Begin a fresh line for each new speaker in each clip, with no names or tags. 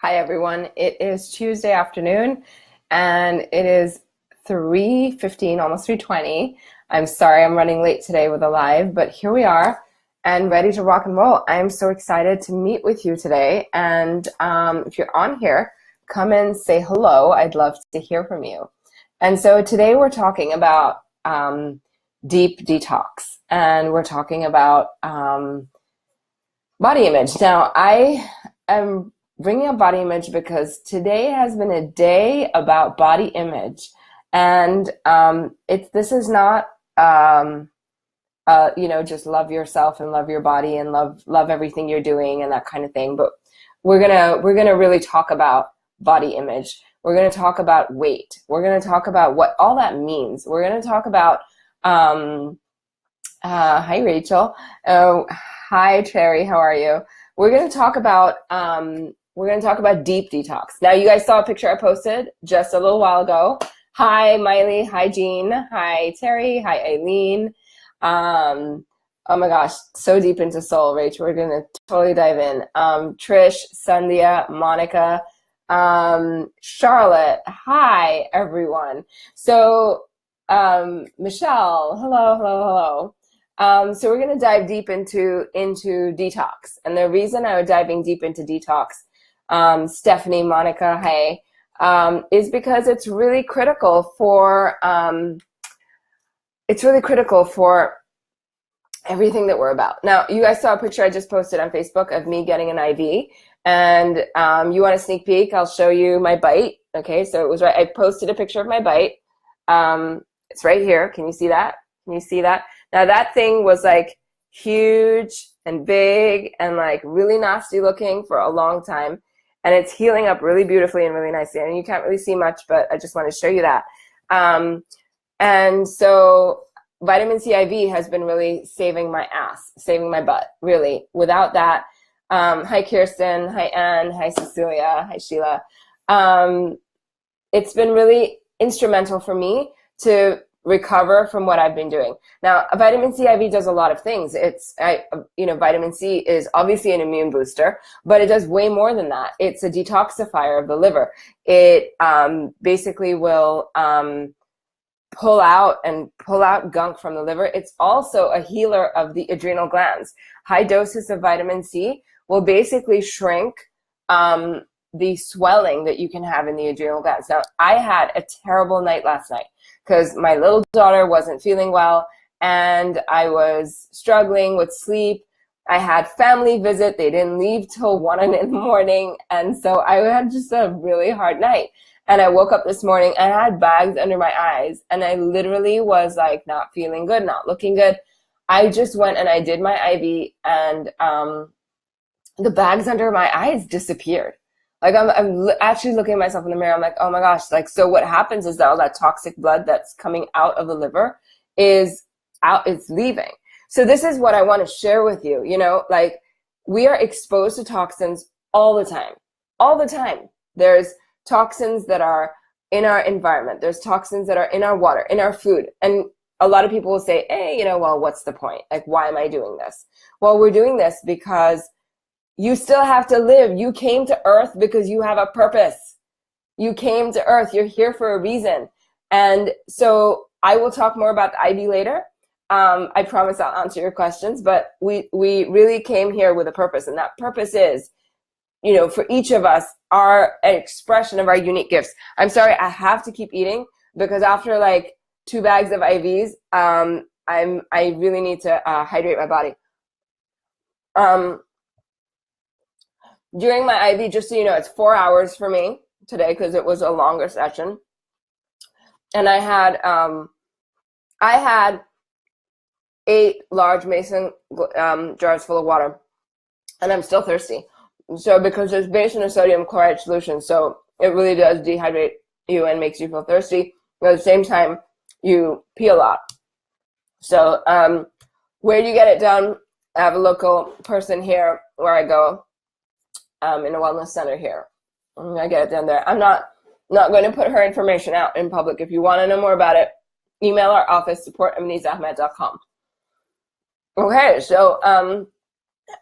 Hi everyone. It is Tuesday afternoon and it is 3:15, almost 3:20. I'm sorry I'm running late today with a live, but here we are and ready to rock and roll. I'm so excited to meet with you today. And if you're on here, come and say hello. I'd love to hear from you. And so today we're talking about deep detox, and we're talking about body image. Now, I am bringing up body image because today has been a day about body image, and this is not just love yourself and love your body and love everything you're doing and that kind of thing. But we're gonna really talk about body image. We're gonna talk about weight. We're gonna talk about what all that means. We're gonna talk about hi Rachel. Oh, hi Cherry. How are you? We're gonna talk about deep detox. Now, you guys saw a picture I posted just a little while ago. Hi, Miley. Hi, Jean. Hi, Terry. Hi, Eileen. Oh my gosh, so deep into soul, Rach. We're going to totally dive in. Trish, Sandhya, Monica, Charlotte. Hi, everyone. So, Michelle. Hello. So we're going to dive deep into detox. And the reason I was diving deep into detox, Stephanie, Monica, hey, is because it's really critical for everything that we're about. Now, you guys saw a picture I just posted on Facebook of me getting an IV, and you want a sneak peek? I'll show you my bite. Okay, so it was right. I posted a picture of my bite. It's right here. Can you see that? Can you see that? Now, that thing was like huge and big and like really nasty looking for a long time. And it's healing up really beautifully and really nicely. And you can't really see much, but I just want to show you that. And so vitamin C IV has been really saving my ass, saving my butt, really. Without that, hi Kirsten, hi Anne, hi Cecilia, hi Sheila. It's been really instrumental for me to recover from what I've been doing. Now, vitamin C IV does a lot of things. Vitamin C is obviously an immune booster, but it does way more than that. It's a detoxifier of the liver. It basically will pull out gunk from the liver. It's also a healer of the adrenal glands. High doses of vitamin C will basically shrink the swelling that you can have in the adrenal glands. Now, I had a terrible night last night because my little daughter wasn't feeling well and I was struggling with sleep. I had family visit. They didn't leave till 1 in the morning. And so I had just a really hard night. And I woke up this morning and I had bags under my eyes. And I literally was like not feeling good, not looking good. I just went and I did my IV, and the bags under my eyes disappeared. Like I'm actually looking at myself in the mirror. I'm like, oh my gosh. Like, so what happens is that all that toxic blood that's coming out of the liver is leaving. So this is what I want to share with you. You know, like, we are exposed to toxins all the time. There's toxins that are in our environment. There's toxins that are in our water, in our food. And a lot of people will say, hey, well, what's the point? Like, why am I doing this? Well, we're doing this because you still have to live. You came to Earth because you have a purpose. You came to Earth. You're here for a reason. And so I will talk more about the IV later. I promise I'll answer your questions, but we really came here with a purpose. And that purpose is, for each of us, our expression of our unique gifts. I'm sorry, I have to keep eating because after like 2 bags of IVs, I really need to hydrate my body. During my IV, just so you know, it's 4 hours for me today because it was a longer session. And I had 8 large mason jars full of water, and I'm still thirsty. So because there's base in a sodium chloride solution, so it really does dehydrate you and makes you feel thirsty. But at the same time, you pee a lot. So where do you get it done? I have a local person here where I go. In a wellness center here. I get it done there. I'm not going to put her information out in public. If you want to know more about it, email our office, support@muneezaahmed.com. Okay, so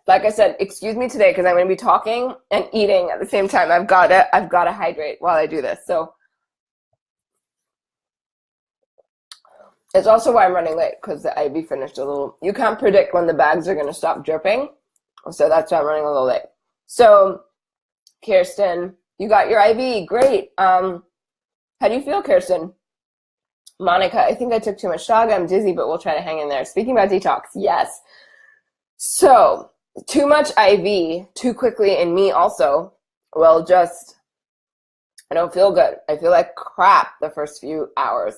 Like I said, excuse me today because I'm going to be talking and eating at the same time. I've got to hydrate while I do this. So it's also why I'm running late, because the IV finished a little. You can't predict when the bags are going to stop dripping, so that's why I'm running a little late. So, Kirsten, you got your IV. Great. How do you feel, Kirsten? Monica, I think I took too much shaga. I'm dizzy, but we'll try to hang in there. Speaking about detox, yes. So, too much IV too quickly in me also will just, I don't feel good. I feel like crap the first few hours.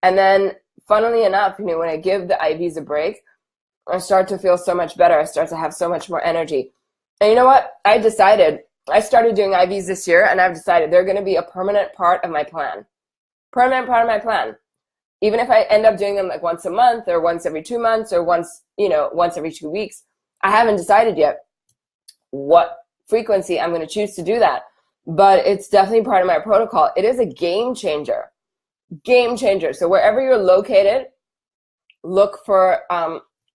And then, funnily enough, you know, when I give the IVs a break, I start to feel so much better. I start to have so much more energy. And you know what? I started doing IVs this year, and I've decided they're going to be a permanent part of my plan. Permanent part of my plan. Even if I end up doing them like once a month or once every 2 months or once every 2 weeks, I haven't decided yet what frequency I'm going to choose to do that. But it's definitely part of my protocol. It is a game changer. Game changer. So wherever you're located, look for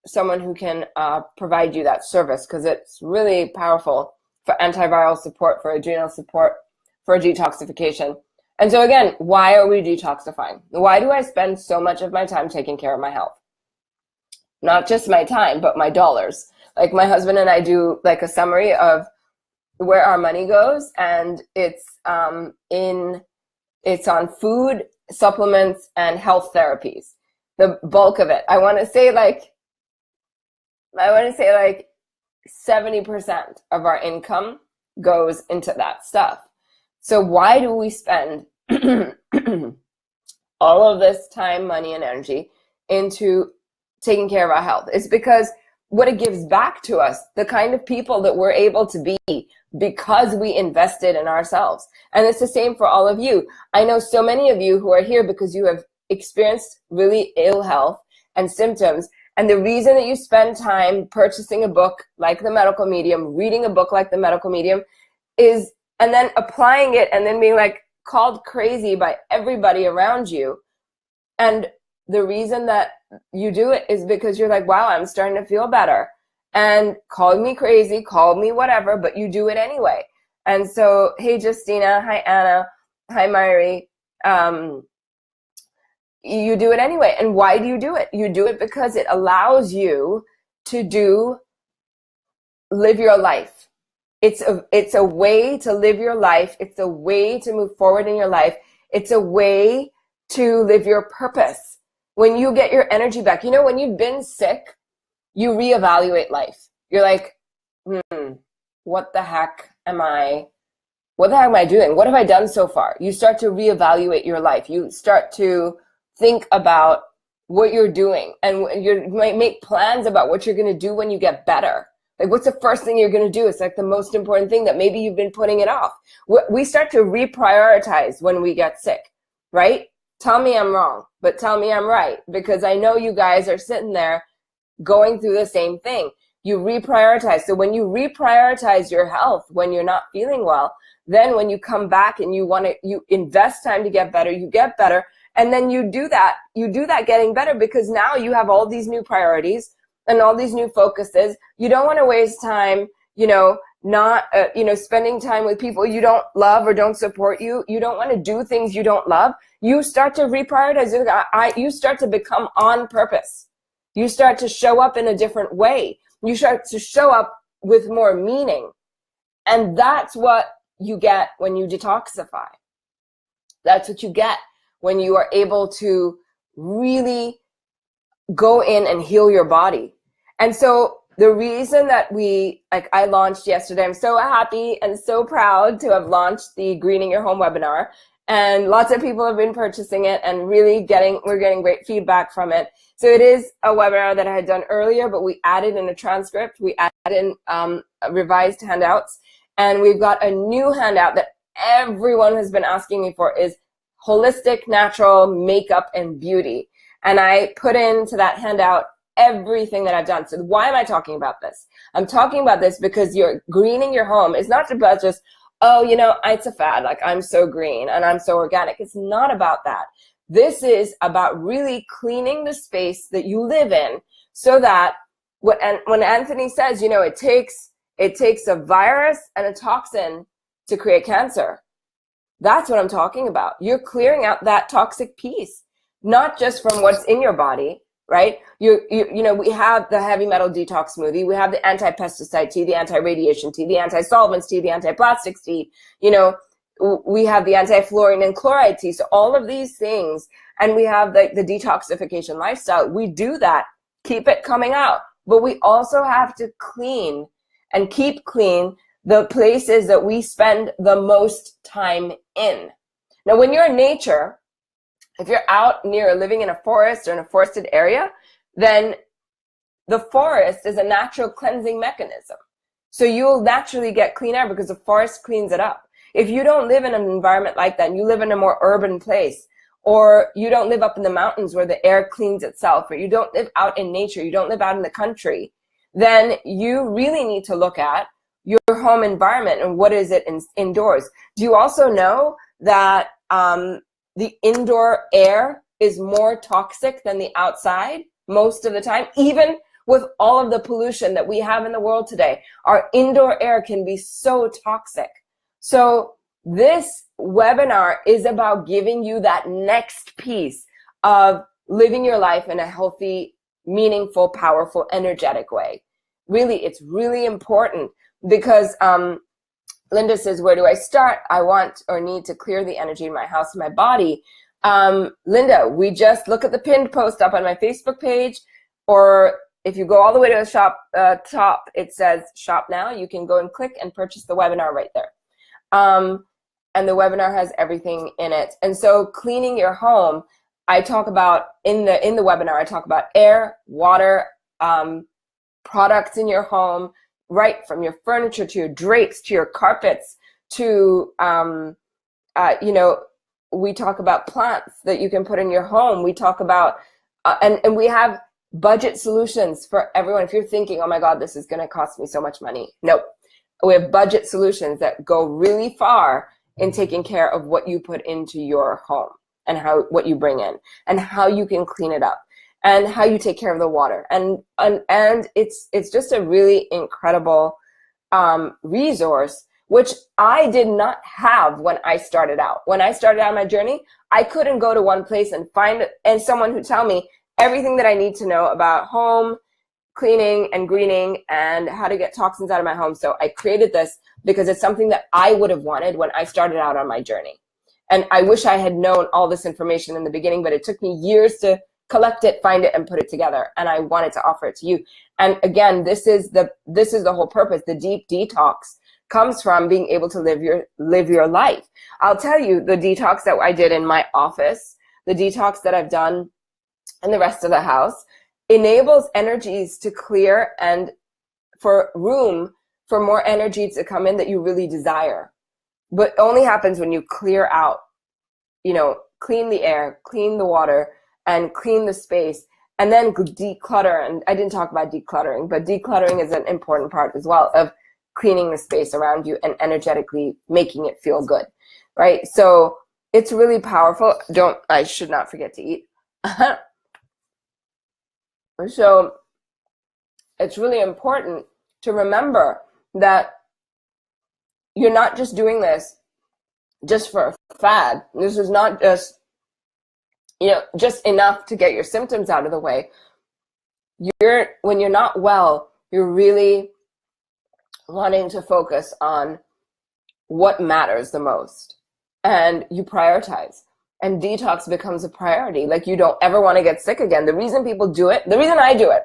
someone who can provide you that service, because it's really powerful for antiviral support, for adrenal support, for detoxification. And so again, why are we detoxifying? Why do I spend so much of my time taking care of my health? Not just my time, but my dollars. Like my husband and I do like a summary of where our money goes, and it's on food, supplements, and health therapies. The bulk of it. I want to say like 70% of our income goes into that stuff. So why do we spend all of this time, money, and energy into taking care of our health? It's because what it gives back to us, the kind of people that we're able to be because we invested in ourselves. And it's the same for all of you. I know so many of you who are here because you have experienced really ill health and symptoms. And the reason that you spend time purchasing a book like The Medical Medium, reading a book like The Medical Medium is, and then applying it and then being like called crazy by everybody around you. And the reason that you do it is because you're like, wow, I'm starting to feel better. And call me crazy, call me whatever, but you do it anyway. And so, hey, Justina, hi, Anna, hi, Myri. You do it anyway. And why do you do it? You do it because it allows you to live your life. It's a way to live your life. It's a way to move forward in your life. It's a way to live your purpose. When you get your energy back, you know, when you've been sick, you reevaluate life. You're like, what the heck am I doing? What have I done so far? You start to reevaluate your life. You start to think about what you're doing, and you might make plans about what you're going to do when you get better. Like, what's the first thing you're going to do? It's like the most important thing that maybe you've been putting it off. We start to reprioritize when we get sick, right? Tell me I'm wrong, but tell me I'm right, because I know you guys are sitting there going through the same thing. You reprioritize. So when you reprioritize your health when you're not feeling well, then when you come back and you invest time to get better, you get better. And then you do that getting better, because now you have all these new priorities and all these new focuses. You don't want to waste time, spending time with people you don't love or don't support you. You don't want to do things you don't love. You start to reprioritize. You start to become on purpose. You start to show up in a different way. You start to show up with more meaning. And that's what you get when you detoxify. That's what you get when you are able to really go in and heal your body. And so the reason that I launched yesterday, I'm so happy and so proud to have launched the Greening Your Home webinar. And lots of people have been purchasing it and really we're getting great feedback from it. So it is a webinar that I had done earlier, but we added in a transcript, we added in revised handouts, and we've got a new handout that everyone has been asking me for, is holistic, natural makeup and beauty. And I put into that handout everything that I've done. So why am I talking about this? I'm talking about this because you're greening your home. It's not about just, it's a fad. Like, I'm so green and I'm so organic. It's not about that. This is about really cleaning the space that you live in so that when Anthony says, it takes a virus and a toxin to create cancer. That's what I'm talking about. You're clearing out that toxic piece, not just from what's in your body, right? We have the heavy metal detox smoothie. We have the anti-pesticide tea, the anti-radiation tea, the anti-solvents tea, the anti-plastics tea. We have the anti-fluorine and chloride tea. So all of these things, and we have the detoxification lifestyle. We do that, keep it coming out. But we also have to clean and keep clean the places that we spend the most time in. Now, when you're in nature, if you're out near living in a forest or in a forested area, then the forest is a natural cleansing mechanism. So you'll naturally get clean air because the forest cleans it up. If you don't live in an environment like that, and you live in a more urban place, or you don't live up in the mountains where the air cleans itself, or you don't live out in nature, you don't live out in the country, then you really need to look at your home environment and what is it indoors. Do you also know that the indoor air is more toxic than the outside most of the time? Even with all of the pollution that we have in the world today, our indoor air can be so toxic. So this webinar is about giving you that next piece of living your life in a healthy, meaningful, powerful, energetic way. Really, it's really important because Linda says, where do I start? I want or need to clear the energy in my house and my body. Linda, we just look at the pinned post up on my Facebook page, or if you go all the way to the shop top, it says shop now. You can go and click and purchase the webinar right there. And the webinar has everything in it. And so cleaning your home, I talk about in the webinar, I talk about air, water, products in your home, right from your furniture to your drapes to your carpets to, we talk about plants that you can put in your home. We talk about, and we have budget solutions for everyone. If you're thinking, oh my God, this is going to cost me so much money. Nope. We have budget solutions that go really far in taking care of what you put into your home and what you bring in and how you can clean it up and how you take care of the water. And it's just a really incredible resource, which I did not have when I started out. When I started out my journey, I couldn't go to one place and find someone who tell me everything that I need to know about home cleaning and greening and how to get toxins out of my home. So I created this because it's something that I would have wanted when I started out on my journey. And I wish I had known all this information in the beginning, but it took me years to collect it, find it, and put it together. And I wanted to offer it to you. And again, this is the whole purpose. The deep detox comes from being able to live your life. I'll tell you the detox that I did in my office, the detox that I've done in the rest of the house, enables energies to clear and for room for more energy to come in that you really desire. But only happens when you clear out, clean the air, clean the water, and clean the space, and then declutter. And I didn't talk about decluttering, but decluttering is an important part as well of cleaning the space around you and energetically making it feel good, right? So it's really powerful. I should not forget to eat. So it's really important to remember that you're not just doing this just for a fad. This is not just, just enough to get your symptoms out of the way. When you're not well, you're really wanting to focus on what matters the most, and you prioritize. And detox becomes a priority. Like, you don't ever want to get sick again. The reason people do it, the reason I do it,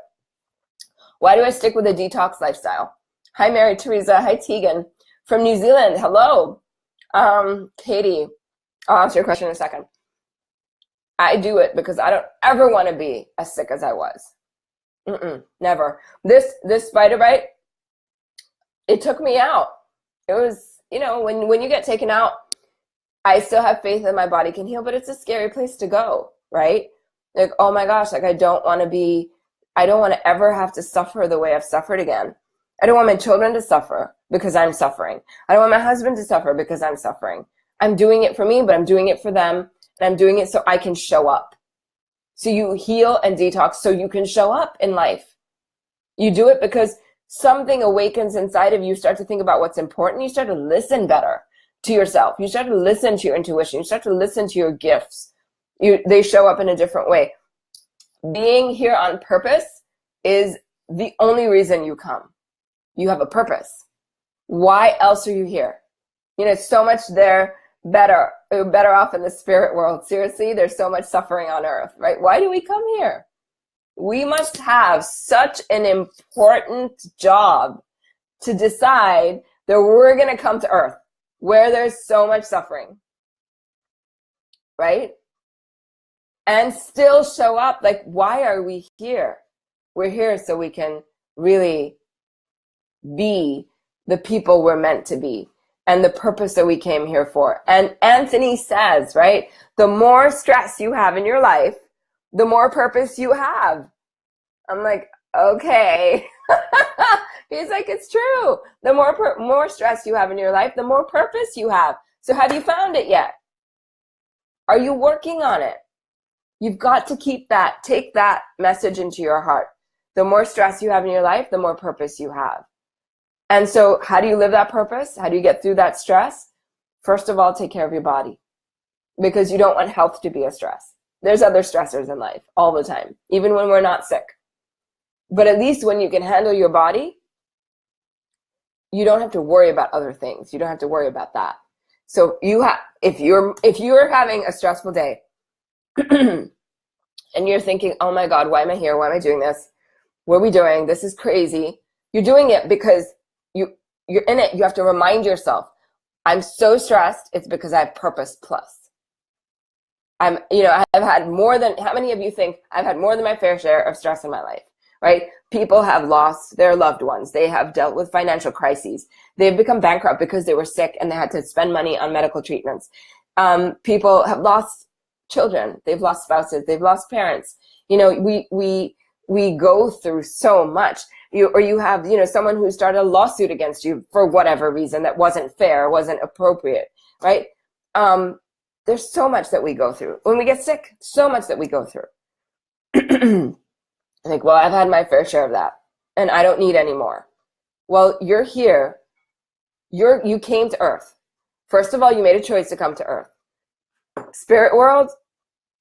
why do I stick with a detox lifestyle? Hi, Mary Teresa. Hi, Tegan. From New Zealand. Hello. Katie. I'll answer your question in a second. I do it because I don't ever want to be as sick as I was. Never. This spider bite, it took me out. It was, when you get taken out, I still have faith that my body can heal, but it's a scary place to go, right? Like, oh my gosh, like I don't want to ever have to suffer the way I've suffered again. I don't want my children to suffer because I'm suffering. I don't want my husband to suffer because I'm suffering. I'm doing it for me, but I'm doing it for them. And I'm doing it so I can show up. So you heal and detox so you can show up in life. You do it because something awakens inside of you. You start to think about what's important. You start to listen better to yourself. You start to listen to your intuition. You start to listen to your gifts. They show up in a different way. Being here on purpose is the only reason you come. You have a purpose. Why else are you here? So much there better off in the spirit world. Seriously, there's so much suffering on earth, right? Why do we come here? We must have such an important job to decide that we're going to come to earth where there's so much suffering, right? And still show up. Like, why are we here? We're here so we can really be the people we're meant to be and the purpose that we came here for. And Anthony says, right, the more stress you have in your life, the more purpose you have. I'm like, okay. He's like, it's true. The more stress you have in your life, the more purpose you have. So have you found it yet? Are you working on it? You've got to take that message into your heart. The more stress you have in your life, the more purpose you have. And so how do you live that purpose? How do you get through that stress? First of all, take care of your body, because you don't want health to be a stress. There's other stressors in life all the time, even when we're not sick. But at least when you can handle your body, you don't have to worry about other things. You don't have to worry about that. So if you're having a stressful day and you're thinking, oh my God, why am I here? Why am I doing this? What are we doing? This is crazy. You're doing it because you're in it. You have to remind yourself, I'm so stressed. It's because I have purpose plus. I've had more than, how many of you think I've had more than my fair share of stress in my life, right? People have lost their loved ones. They have dealt with financial crises. They've become bankrupt because they were sick and they had to spend money on medical treatments. People have lost children. They've lost spouses. They've lost parents. We go through so much. You have, someone who started a lawsuit against you for whatever reason that wasn't fair, wasn't appropriate, right? There's so much that we go through. When we get sick, so much that we go through. I think, well, I've had my fair share of that and I don't need any more. Well, you're here. You came to earth. First of all, you made a choice to come to earth. Spirit world,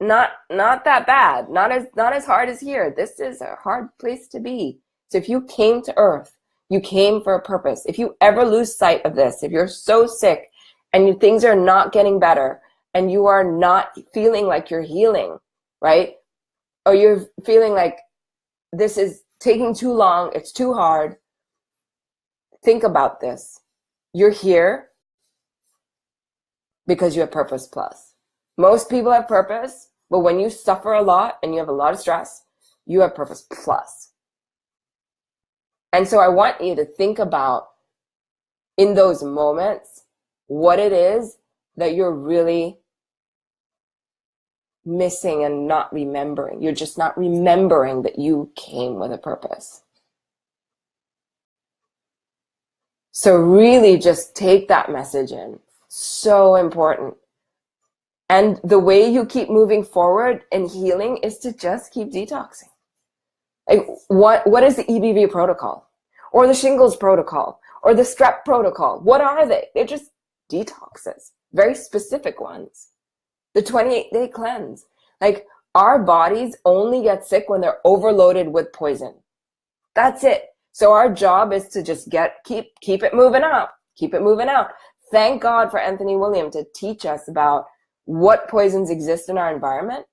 not that bad. Not as hard as here. This is a hard place to be. So if you came to earth, you came for a purpose. If you ever lose sight of this, if you're so sick and things are not getting better and you are not feeling like you're healing, right? Or you're feeling like this is taking too long, it's too hard, think about this. You're here because you have purpose plus. Most people have purpose, but when you suffer a lot and you have a lot of stress, you have purpose plus. And so I want you to think about, in those moments, what it is that you're really missing and not remembering. You're just not remembering that you came with a purpose. So really just take that message in. So important. And the way you keep moving forward in healing is to just keep detoxing. Like, what is the EBV protocol? Or the shingles protocol? Or the strep protocol? What are they? They're just detoxes. Very specific ones. The 28-day cleanse. Like, our bodies only get sick when they're overloaded with poison. That's it. So our job is to just keep it moving up. Keep it moving out. Thank God for Anthony William to teach us about what poisons exist in our environment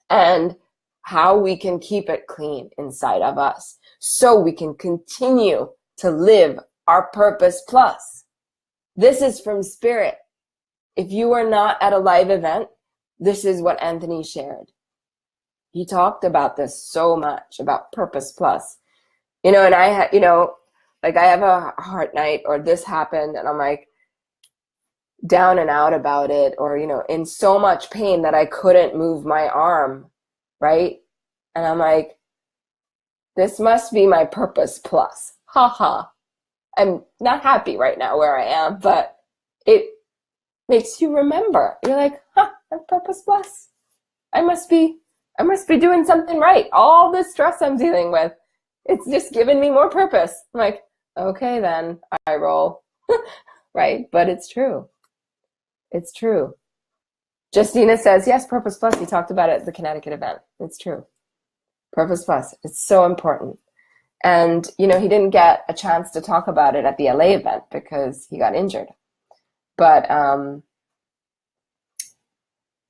and how we can keep it clean inside of us so we can continue to live our purpose plus. This is from spirit. If you were not at a live event, this is what Anthony shared. He talked about this so much, about purpose plus. And I had, like I have a heart night or this happened and I'm like down and out about it, or, in so much pain that I couldn't move my arm, right? And I'm like, this must be my purpose plus. Ha ha. I'm not happy right now where I am, but it makes you remember. You're like, I'm purpose plus. I must be doing something right. All this stress I'm dealing with It's just given me more purpose. I'm like, okay, then I roll. Right? But it's true. It's true. Justina says, yes, Purpose Plus. He talked about it at the Connecticut event. It's true. Purpose Plus. It's so important. And, you know, he didn't get a chance to talk about it at the LA event because he got injured. But,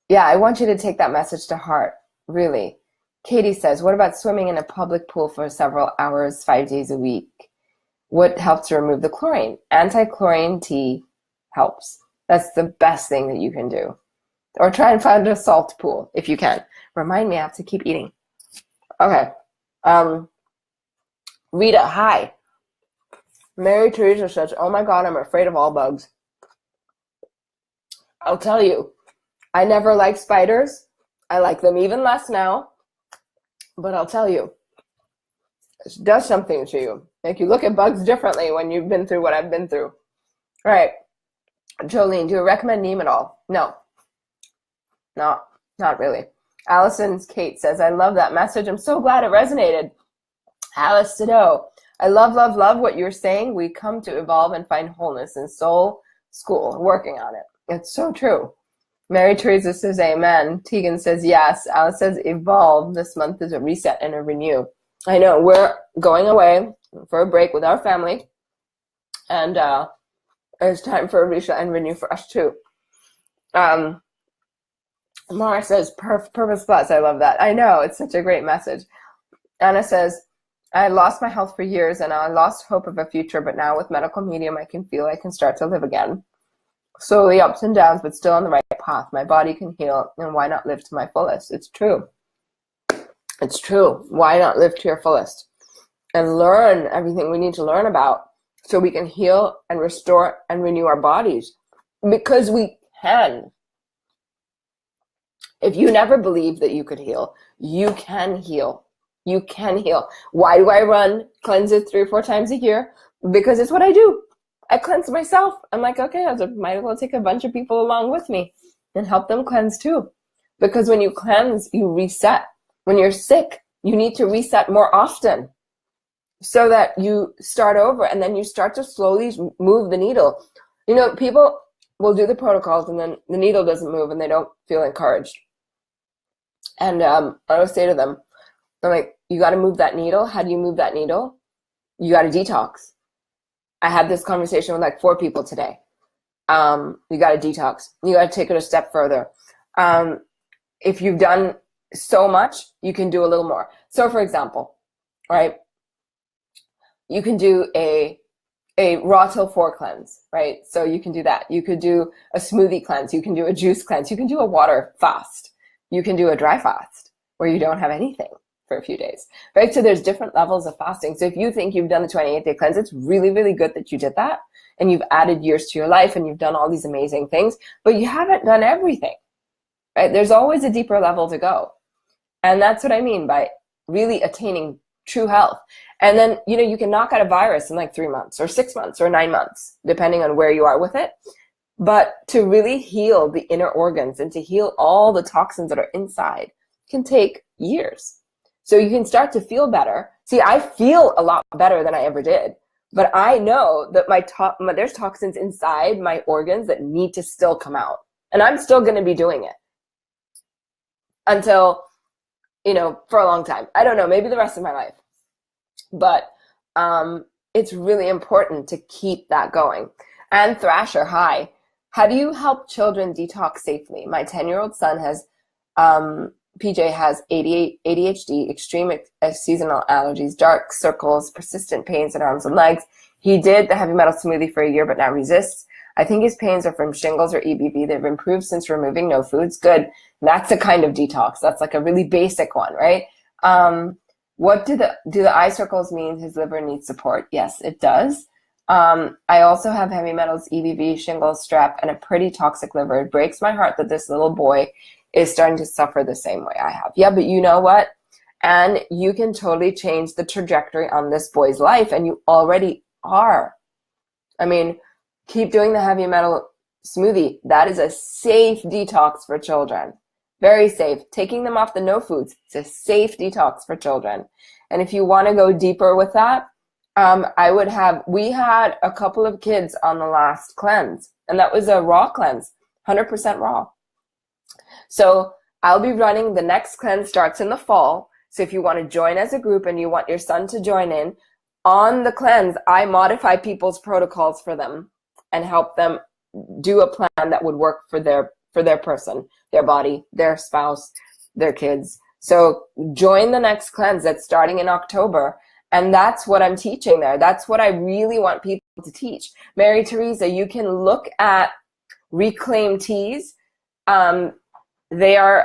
yeah, I want you to take that message to heart, really. Katie says, what about swimming in a public pool for several hours, 5 days a week? What helps to remove the chlorine? Anti-chlorine tea helps. That's the best thing that you can do. Or try and find a salt pool if you can. Remind me, I have to keep eating. Okay. Rita, hi. Mary Teresa says, oh my God, I'm afraid of all bugs. I'll tell you, I never liked spiders. I like them even less now. But I'll tell you, it does something to you. Like you look at bugs differently when you've been through what I've been through. All right. Jolene, do you recommend neem at all? No. No, not really. Allison's Kate says, I love that message. I'm so glad it resonated. Alice Sido, I love, love, love what you're saying. We come to evolve and find wholeness in soul school, working on it. It's so true. Mary Teresa says, amen. Tegan says, yes. Alice says, evolve. This month is a reset and a renew. I know, we're going away for a break with our family. And it's time for a reset and renew for us too. Mara says, Purpose Plus. I love that. I know, it's such a great message. Anna says, I lost my health for years and I lost hope of a future, but now with medical medium, I can feel I can start to live again. Slowly ups and downs, but still on the right path. My body can heal, and why not live to my fullest? It's true. It's true. Why not live to your fullest? And learn everything we need to learn about so we can heal and restore and renew our bodies. Because we can. If you never believed that you could heal, you can heal. You can heal. Why do I run cleanses 3 or 4 times a year? Because it's what I do. I cleanse myself. I'm like, okay, I might as well take a bunch of people along with me and help them cleanse too. Because when you cleanse, you reset. When you're sick, you need to reset more often so that you start over and then you start to slowly move the needle. You know, people will do the protocols and then the needle doesn't move and they don't feel encouraged. And I will say to them, I'm like, you got to move that needle. How do you move that needle? You got to detox. I had this conversation with like 4 people today. You got to detox. You got to take it a step further. If you've done so much, you can do a little more. So for example, right, you can do a raw till 4 cleanse, right? So you can do that. You could do a smoothie cleanse. You can do a juice cleanse. You can do a water fast. You can do a dry fast where you don't have anything for a few days, right? So there's different levels of fasting. So if you think you've done the 28-day cleanse, it's really, really good that you did that and you've added years to your life and you've done all these amazing things, but you haven't done everything, right? There's always a deeper level to go. And that's what I mean by really attaining true health. And then, you know, you can knock out a virus in like 3 months or 6 months or 9 months, depending on where you are with it. But to really heal the inner organs and to heal all the toxins that are inside can take years. So you can start to feel better. See, I feel a lot better than I ever did, but I know that there's toxins inside my organs that need to still come out. And I'm still going to be doing it until, you know, for a long time. I don't know, maybe the rest of my life. But it's really important to keep that going. And Thrasher, hi. How do you help children detox safely? My 10-year-old son has, PJ has ADHD, extreme seasonal allergies, dark circles, persistent pains in arms and legs. He did the heavy metal smoothie for a year, but now resists. I think his pains are from shingles or EBV. They've improved since removing no foods. Good. That's a kind of detox. That's like a really basic one, right? What do the eye circles mean his liver needs support? Yes, it does. I also have heavy metals, EBV, shingles, strep, and a pretty toxic liver. It breaks my heart that this little boy is starting to suffer the same way I have. Yeah, but you know what? And you can totally change the trajectory on this boy's life, and you already are. I mean, keep doing the heavy metal smoothie. That is a safe detox for children. Very safe. Taking them off the no foods. It's a safe detox for children. And if you want to go deeper with that, we had a couple of kids on the last cleanse, and that was a raw cleanse, 100% raw. So I'll be running, the next cleanse starts in the fall. So if you want to join as a group and you want your son to join in, on the cleanse, I modify people's protocols for them and help them do a plan that would work for their person, their body, their spouse, their kids. So join the next cleanse that's starting in October. And that's what I'm teaching there. That's what I really want people to teach. Mary Teresa, you can look at Reclaim Teas. They are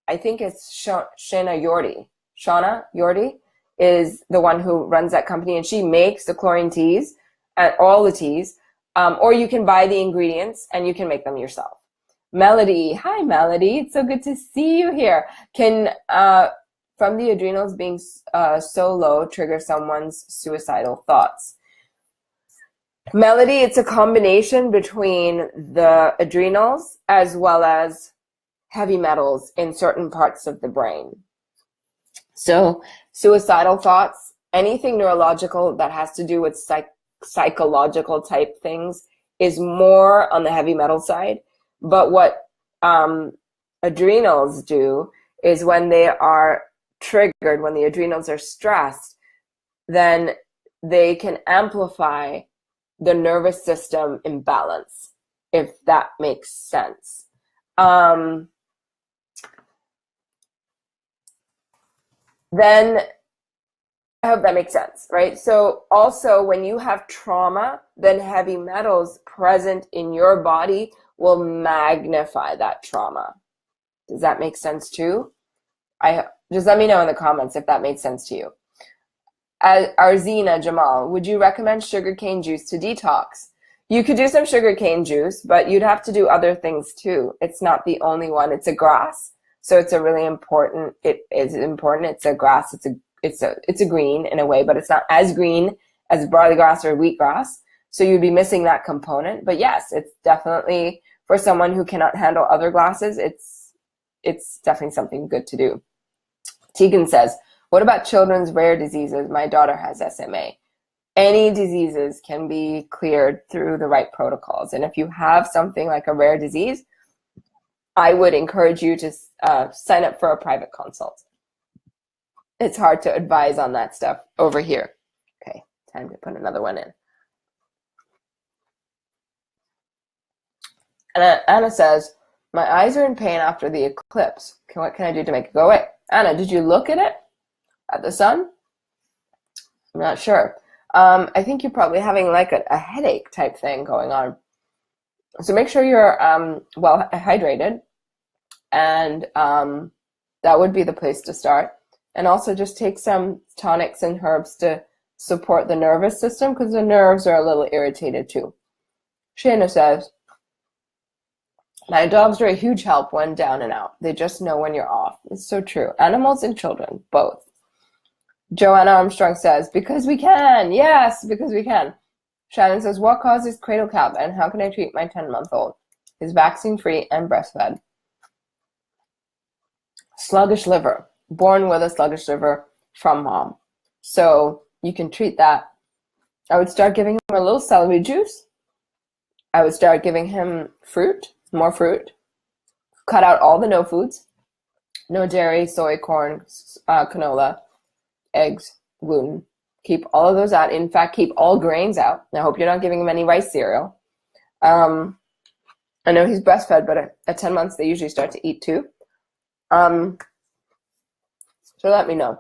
I think it's Shana Yordi. Shauna Yordi is the one who runs that company, and she makes the chlorine teas, all the teas, or you can buy the ingredients and you can make them yourself. Melody, hi Melody, it's so good to see you here. Can from the adrenals being so low trigger someone's suicidal thoughts? Melody, it's a combination between the adrenals as well as heavy metals in certain parts of the brain. So suicidal thoughts, anything neurological that has to do with psychological type things is more on the heavy metal side. But what adrenals do is when they are triggered, when the adrenals are stressed, then they can amplify the nervous system imbalance, if that makes sense. Then I hope that makes sense, right? So also when you have trauma, then heavy metals present in your body will magnify that trauma. Does that make sense too? Just let me know in the comments if that made sense to you. Arzina Jamal, would you recommend sugarcane juice to detox? You could do some sugarcane juice, but you'd have to do other things too. It's not the only one. It's a grass, so it's a really important. It is important. It's a grass. It's a green in a way, but it's not as green as barley grass or wheatgrass. So you'd be missing that component. But yes, it's definitely for someone who cannot handle other glasses. It's definitely something good to do. Tegan says, what about children's rare diseases? My daughter has SMA. Any diseases can be cleared through the right protocols. And if you have something like a rare disease, I would encourage you to sign up for a private consult. It's hard to advise on that stuff over here. Okay, time to put another one in. And Anna says, my eyes are in pain after the eclipse. What can I do to make it go away? Anna, did you look at it? At the sun? I'm not sure. I think you're probably having like a headache type thing going on. So make sure you're well hydrated, and that would be the place to start. And also just take some tonics and herbs to support the nervous system, because the nerves are a little irritated too. Shana says, my dogs are a huge help when down and out. They just know when you're off. It's so true. Animals and children, both. Joanna Armstrong says, because we can. Yes, because we can. Shannon says, what causes cradle cap and how can I treat my 10-month-old? He's vaccine-free and breastfed. Sluggish liver. Born with a sluggish liver from mom. So you can treat that. I would start giving him a little celery juice. I would start giving him fruit, more fruit. Cut out all the no foods. No dairy, soy, corn, canola, eggs, gluten. Keep all of those out. In fact, keep all grains out. I hope you're not giving him any rice cereal. I know he's breastfed, but at 10 months, they usually start to eat too. So let me know.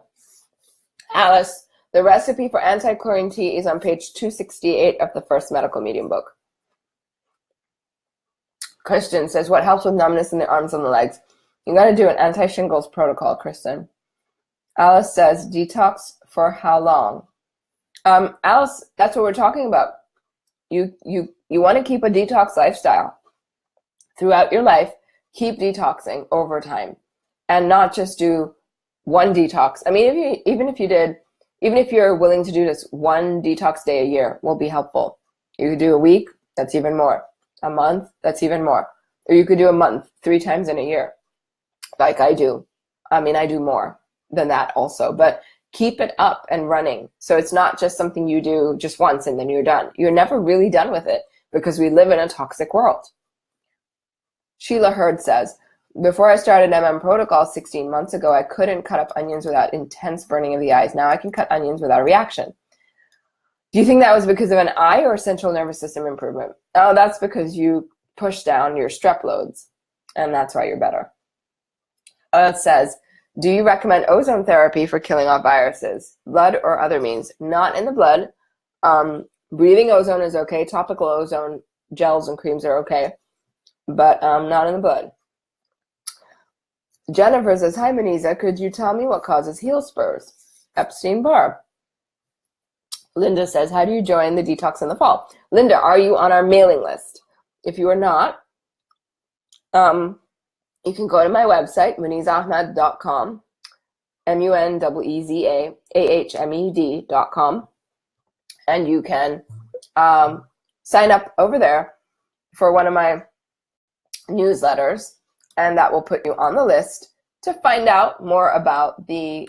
Alice, the recipe for anti-chlorine tea is on page 268 of the first medical medium book. Kristen says, what helps with numbness in the arms and the legs? You got to do an anti-shingles protocol, Kristen. Alice says, detox for how long? Alice, that's what we're talking about. You want to keep a detox lifestyle throughout your life. Keep detoxing over time, and not just do one detox. I mean, even if you're willing to do this one detox day a year, will be helpful. You could do a week. That's even more. A month. That's even more. Or you could do a month, 3 times in a year, like I do. I mean, I do more than that also, but keep it up and running. So it's not just something you do just once and then you're done. You're never really done with it because we live in a toxic world. Sheila Hurd says, before I started Protocol 16 months ago, I couldn't cut up onions without intense burning of the eyes. Now I can cut onions without a reaction. Do you think that was because of an eye or central nervous system improvement? Oh, that's because you push down your strep loads, and that's why you're better. It says, do you recommend ozone therapy for killing off viruses? Blood or other means? Not in the blood. Breathing ozone is okay. Topical ozone gels and creams are okay, but not in the blood. Jennifer says, hi, Muneeza. Could you tell me what causes heel spurs? Epstein-Barr. Linda says, how do you join the detox in the fall? Linda, are you on our mailing list? If you are not, you can go to my website, muneezaahmed.com, muneezaahmed.com, and you can sign up over there for one of my newsletters, and that will put you on the list to find out more about the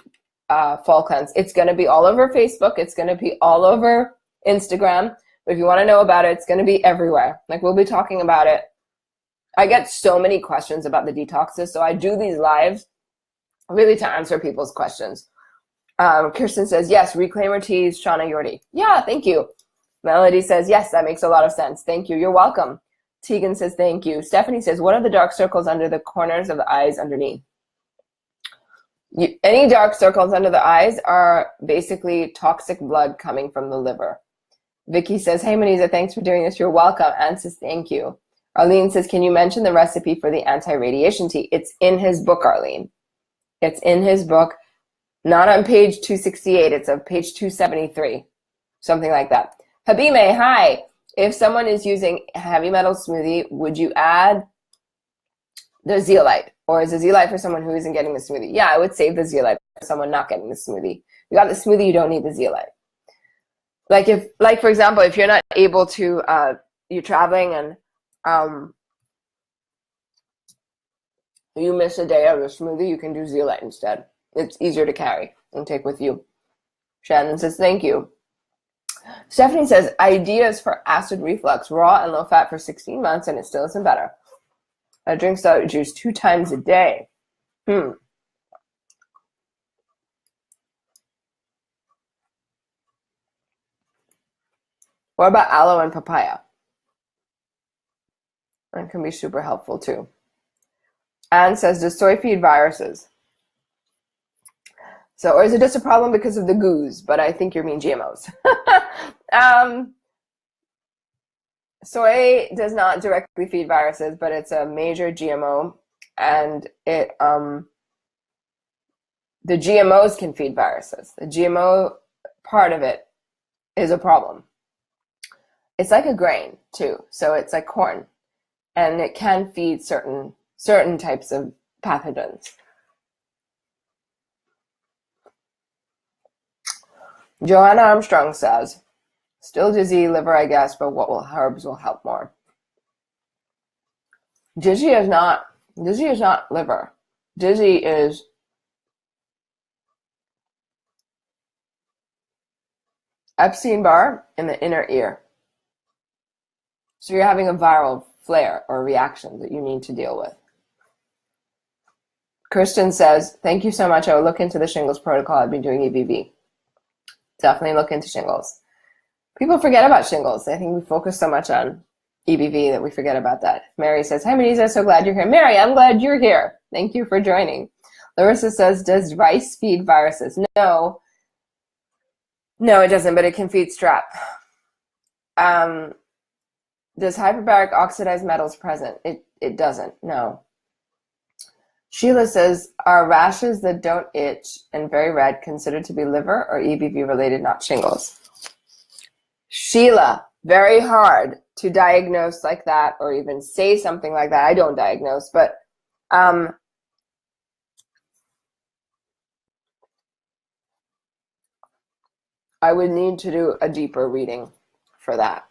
fall cleanse. It's going to be all over Facebook. It's going to be all over Instagram. But if you want to know about it, it's going to be everywhere. Like, we'll be talking about it. I get so many questions about the detoxes, so I do these lives really to answer people's questions. Kirsten says, yes, reclaimer teas, Shauna Yordi. Yeah, thank you. Melody says, yes, that makes a lot of sense. Thank you. You're welcome. Tegan says, thank you. Stephanie says, what are the dark circles under the corners of the eyes underneath? Any dark circles under the eyes are basically toxic blood coming from the liver. Vicky says, hey, Muneeza, thanks for doing this. You're welcome. Anne says, thank you. Arlene says, can you mention the recipe for the anti-radiation tea? It's in his book, Arlene. It's in his book, not on page 268. It's on page 273, something like that. Habime, hi. If someone is using heavy metal smoothie, would you add the zeolite? Or is the zeolite for someone who isn't getting the smoothie? Yeah, I would save the zeolite for someone not getting the smoothie. You got the smoothie, you don't need the zeolite. Like for example, if you're not able to, you're traveling and you miss a day of a smoothie, you can do zeolite instead. It's easier to carry and take with you. Shannon says, thank you. Stephanie says, ideas for acid reflux, raw and low fat for 16 months, and it still isn't better. I drink soda juice 2 times a day. What about aloe and papaya? That can be super helpful too. Anne says, does soy feed viruses? So, or is it just a problem because of the goos? But I think you mean GMOs. Soy does not directly feed viruses, but it's a major GMO, and it the GMOs can feed viruses. The GMO part of it is a problem. It's like a grain too, so it's like corn, and it can feed certain types of pathogens. Joanna Armstrong says, still dizzy, liver, I guess, but herbs will help more. Dizzy is not liver. Dizzy is Epstein-Barr in the inner ear. So you're having a viral flare or reaction that you need to deal with. Kristen says, thank you so much. I will look into the shingles protocol. I've been doing EBV. Definitely look into shingles. People forget about shingles. I think we focus so much on EBV that we forget about that. Mary says, hi, Muneeza, so glad you're here. Mary, I'm glad you're here. Thank you for joining. Larissa says, does rice feed viruses? No, it doesn't, but it can feed strep. Does hyperbaric oxidized metals present? It doesn't, no. Sheila says, are rashes that don't itch and very red considered to be liver or EBV related, not shingles? Sheila, very hard to diagnose like that or even say something like that. I don't diagnose, but I would need to do a deeper reading for that.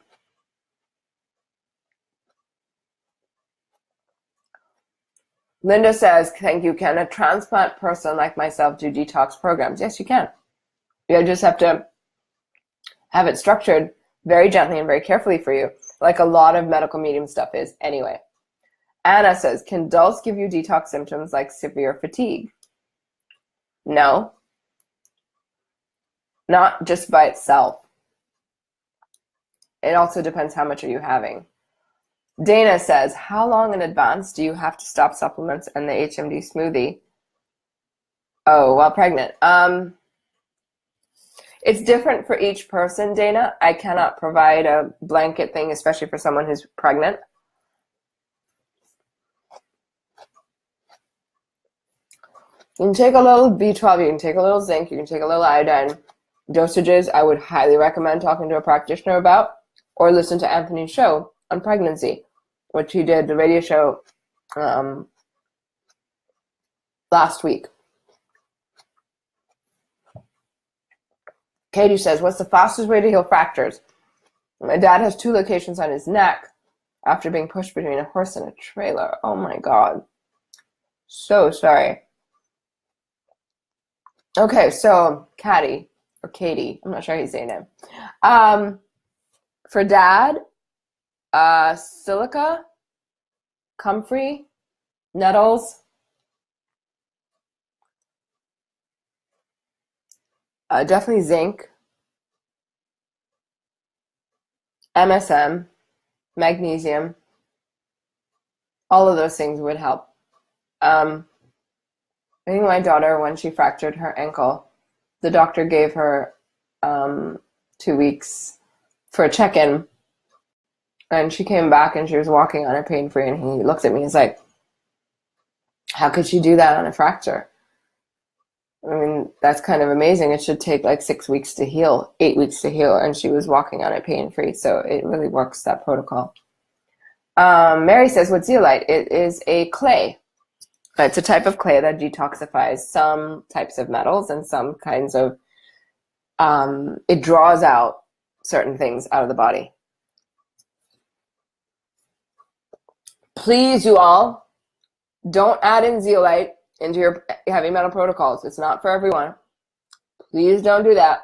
Linda says, thank you. Can a transplant person like myself do detox programs? Yes, you can. You just have to have it structured very gently and very carefully for you, like a lot of medical medium stuff is anyway. Anna says, can dulse give you detox symptoms like severe fatigue? No, not just by itself. It also depends how much are you having. Dana says, how long in advance do you have to stop supplements and the HMD smoothie? Oh, while pregnant. It's different for each person, Dana. I cannot provide a blanket thing, especially for someone who's pregnant. You can take a little B12, you can take a little zinc, you can take a little iodine. Dosages, I would highly recommend talking to a practitioner about, or listen to Anthony's show on pregnancy, which he did, the radio show last week. Katie says, what's the fastest way to heal fractures? My dad has 2 locations on his neck after being pushed between a horse and a trailer. Oh my God. So sorry. Okay, so Katie, I'm not sure how you say your name. For dad, silica, comfrey, nettles, definitely zinc, MSM, magnesium, all of those things would help. I think my daughter, when she fractured her ankle, the doctor gave her 2 weeks for a check-in, and she came back and she was walking on it pain-free, and he looked at me and was like, how could she do that on a fracture? I mean, that's kind of amazing. It should take like 6 weeks to heal, 8 weeks to heal, and she was walking on it pain-free, so it really works, that protocol. Mary says, what's zeolite? It is a clay. It's a type of clay that detoxifies some types of metals and some kinds of, it draws out certain things out of the body. Please, you all, don't add in zeolite into your heavy metal protocols. It's not for everyone. Please don't do that.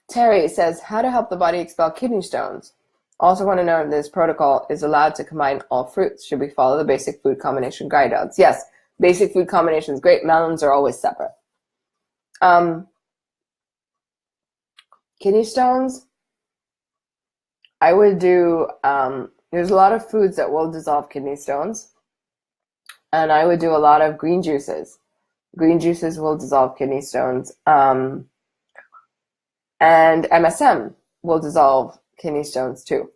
Terry says, how to help the body expel kidney stones. Also want to know if this protocol is allowed to combine all fruits. Should we follow the basic food combination guidelines? Yes, basic food combination is great. Melons are always separate. Kidney stones, I would do, there's a lot of foods that will dissolve kidney stones. And I would do a lot of green juices. Green juices will dissolve kidney stones. And MSM will dissolve kidney stones too.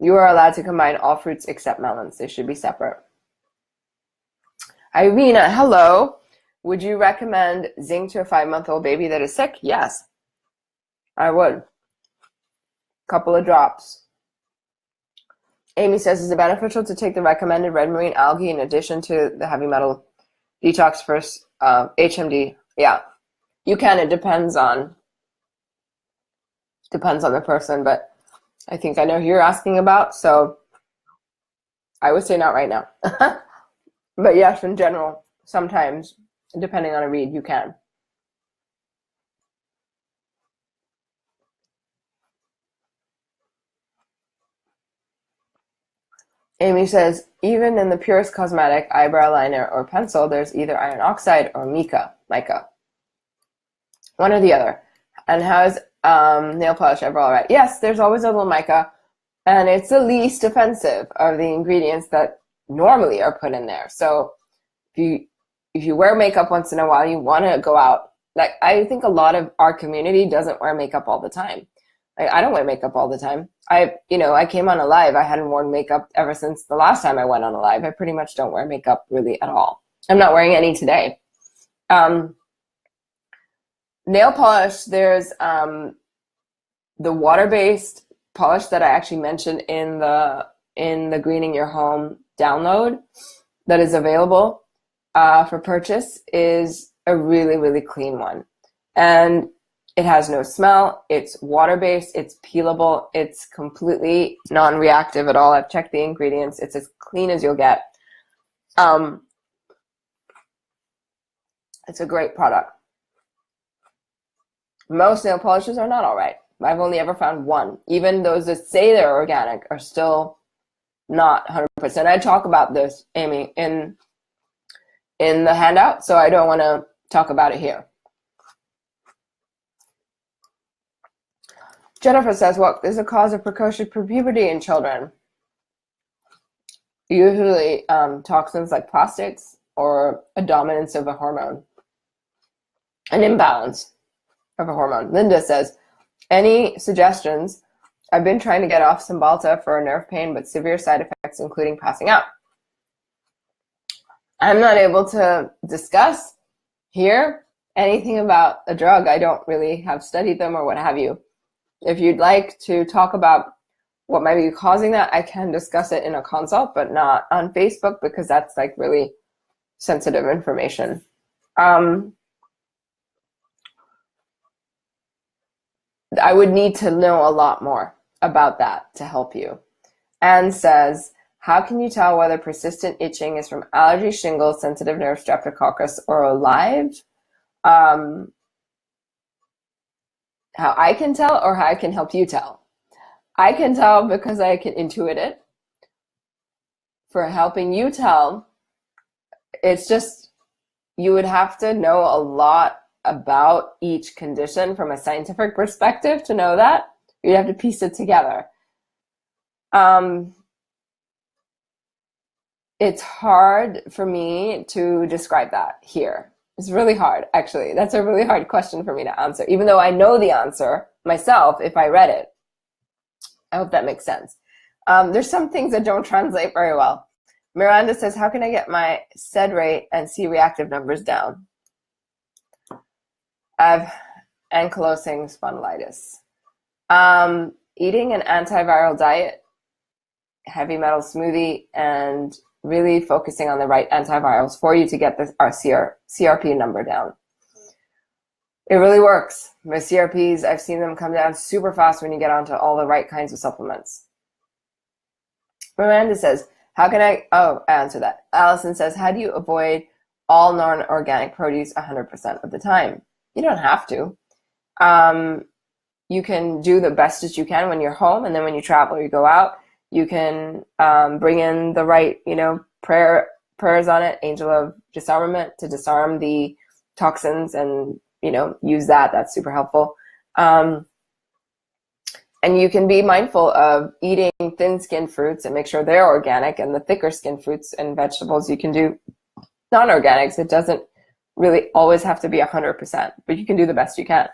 You are allowed to combine all fruits except melons. They should be separate. Irina, hello. Would you recommend zinc to a 5-month-old baby that is sick? Yes, I would. Couple of drops. Amy says, is it beneficial to take the recommended red marine algae in addition to the heavy metal detox for HMD? Yeah, you can. It depends on the person, but I think I know who you're asking about, so I would say not right now. But yes, in general, sometimes, depending on a read, you can. Amy says, even in the purest cosmetic eyebrow liner or pencil, there's either iron oxide or mica. One or the other. And how's nail polish eyebrow right? Yes, there's always a little mica, and it's the least offensive of the ingredients that normally are put in there. So if you wear makeup once in a while, you want to go out. Like, I think a lot of our community doesn't wear makeup all the time. Like, I don't wear makeup all the time. I came on a live. I hadn't worn makeup ever since the last time I went on a live. I pretty much don't wear makeup really at all. I'm not wearing any today. Nail polish, there's the water-based polish that I actually mentioned in the Greening Your Home download that is available for purchase, is a really, really clean one. And It has no smell. It's water-based. It's peelable. It's completely non-reactive at all. I've checked the ingredients. It's as clean as you'll get. It's a great product. Most nail polishes are not all right. I've only ever found one. Even those that say they're organic are still not 100%. I talk about this, Amy, in the handout, so I don't want to talk about it here. Jennifer says, what is the cause of precocious puberty in children? Usually toxins like plastics or a dominance of a hormone, an imbalance of a hormone. Linda says, any suggestions? I've been trying to get off Cymbalta for nerve pain, but severe side effects, including passing out. I'm not able to discuss here anything about a drug. I don't really have studied them or what have you. If you'd like to talk about what might be causing that, I can discuss it in a consult, but not on Facebook because that's like really sensitive information. I would need to know a lot more about that to help you. Anne says, how can you tell whether persistent itching is from allergy, shingles, sensitive nerve, streptococcus, or alive? How I can tell or how I can help you tell? I can tell because I can intuit it. For helping you tell, it's just, you would have to know a lot about each condition from a scientific perspective to know that. You'd have to piece it together. It's hard for me to describe that here. It's really hard, actually. That's a really hard question for me to answer, even though I know the answer myself if I read it. I hope that makes sense. There's some things that don't translate very well. Miranda says, how can I get my SED rate and C-reactive numbers down? I have ankylosing spondylitis. Eating an antiviral diet, heavy metal smoothie, and really focusing on the right antivirals for you to get our CRP number down. It really works. My CRPs, I've seen them come down super fast when you get onto all the right kinds of supplements. Miranda says, how can I answer that. Allison says, how do you avoid all non-organic produce 100% of the time? You don't have to. You can do the best that you can when you're home, and then when you travel or you go out, you can bring in the right, prayers on it, angel of disarmament, to disarm the toxins and, use that. That's super helpful. And you can be mindful of eating thin-skinned fruits and make sure they're organic, and the thicker-skinned fruits and vegetables you can do non-organics. It doesn't really always have to be 100%, but you can do the best you can.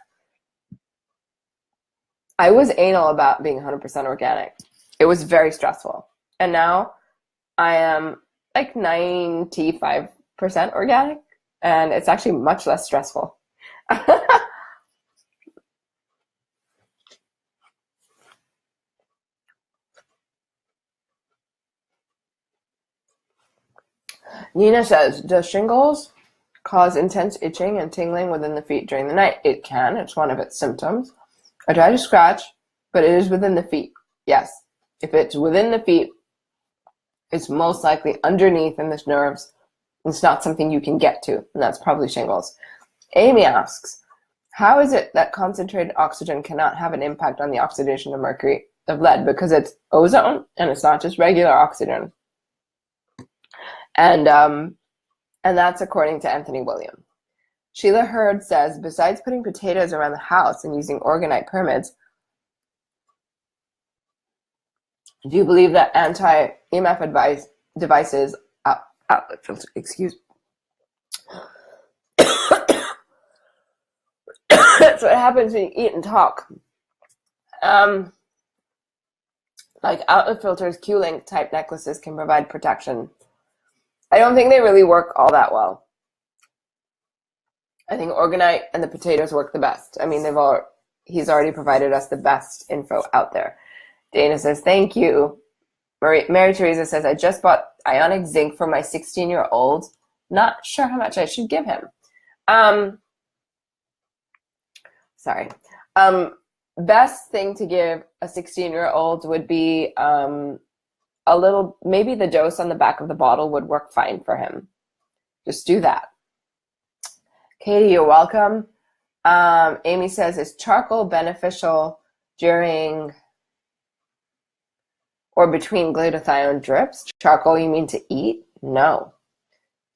I was anal about being 100% organic. It was very stressful. And now I am like 95% organic, and it's actually much less stressful. Nina says, does shingles cause intense itching and tingling within the feet during the night? It can. It's one of its symptoms. I try to scratch, but it is within the feet. Yes. If it's within the feet, it's most likely underneath in the nerves. It's not something you can get to, and that's probably shingles. Amy asks, how is it that concentrated oxygen cannot have an impact on the oxidation of mercury, of lead? Because it's ozone, and it's not just regular oxygen. And that's according to Anthony William. Sheila Hurd says, besides putting potatoes around the house and using orgonite pyramids, do you believe that anti-EMF devices, outlet filter, excuse me. That's what happens when you eat and talk. Like outlet filters, Q-link type necklaces can provide protection. I don't think they really work all that well. I think orgonite and the potatoes work the best. I mean, he's already provided us the best info out there. Dana says, thank you. Mary Teresa says, I just bought ionic zinc for my 16-year-old. Not sure how much I should give him. Sorry. Best thing to give a 16-year-old would be a little, maybe the dose on the back of the bottle would work fine for him. Just do that. Katie, you're welcome. Amy says, is charcoal beneficial during or between glutathione drips? Charcoal, you mean to eat? No.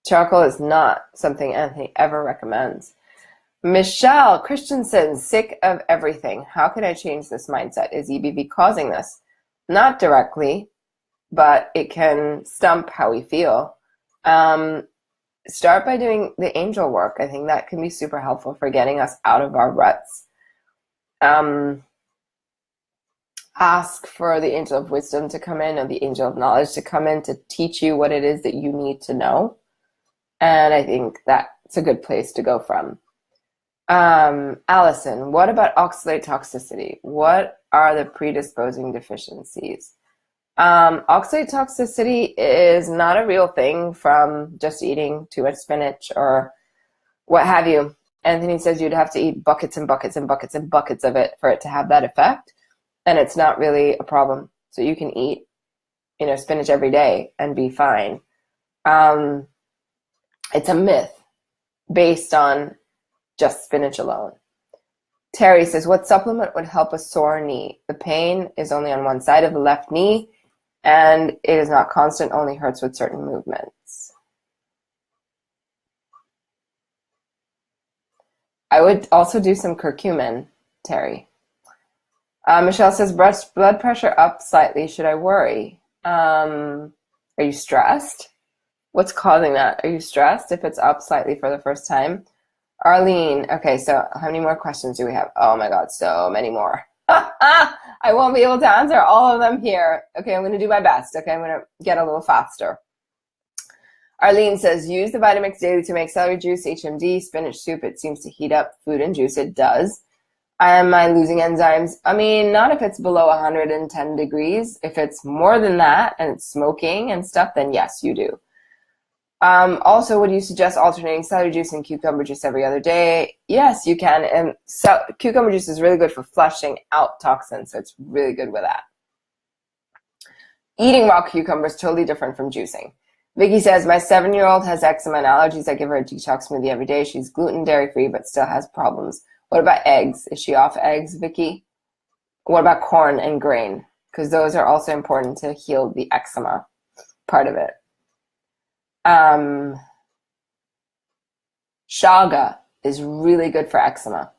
Charcoal is not something Anthony ever recommends. Michelle Christensen, sick of everything. How can I change this mindset? Is EBV causing this? Not directly, but it can stump how we feel. Start by doing the angel work. I think that can be super helpful for getting us out of our ruts. Ask for the angel of wisdom to come in, or the angel of knowledge to come in to teach you what it is that you need to know. And I think that's a good place to go from. Allison, what about oxalate toxicity? What are the predisposing deficiencies? Oxalate toxicity is not a real thing from just eating too much spinach or what have you. Anthony says you'd have to eat buckets and buckets and buckets and buckets of it for it to have that effect. And it's not really a problem. So you can eat, spinach every day and be fine. It's a myth based on just spinach alone. Terry says, what supplement would help a sore knee? The pain is only on one side of the left knee, and it is not constant, only hurts with certain movements. I would also do some curcumin, Terry. Michelle says, blood pressure up slightly. Should I worry? Are you stressed? What's causing that? Are you stressed if it's up slightly for the first time? Arlene, okay, so how many more questions do we have? Oh my God, so many more. I won't be able to answer all of them here. Okay, I'm going to do my best. Okay, I'm going to get a little faster. Arlene says, use the Vitamix daily to make celery juice, HMD, spinach soup. It seems to heat up food and juice. It does. Am I losing enzymes? I mean, not if it's below 110 degrees. If it's more than that and it's smoking and stuff, then yes, you do. Also, would you suggest alternating celery juice and cucumber juice every other day? Yes, you can. And cucumber juice is really good for flushing out toxins, so it's really good with that. Eating raw cucumber is totally different from juicing. Vicky says, my 7-year-old has eczema and allergies. I give her a detox smoothie every day. She's gluten, dairy-free, but still has problems. What about eggs? Is she off eggs, Vicky? What about corn and grain? Because those are also important to heal the eczema part of it. Shaga is really good for eczema.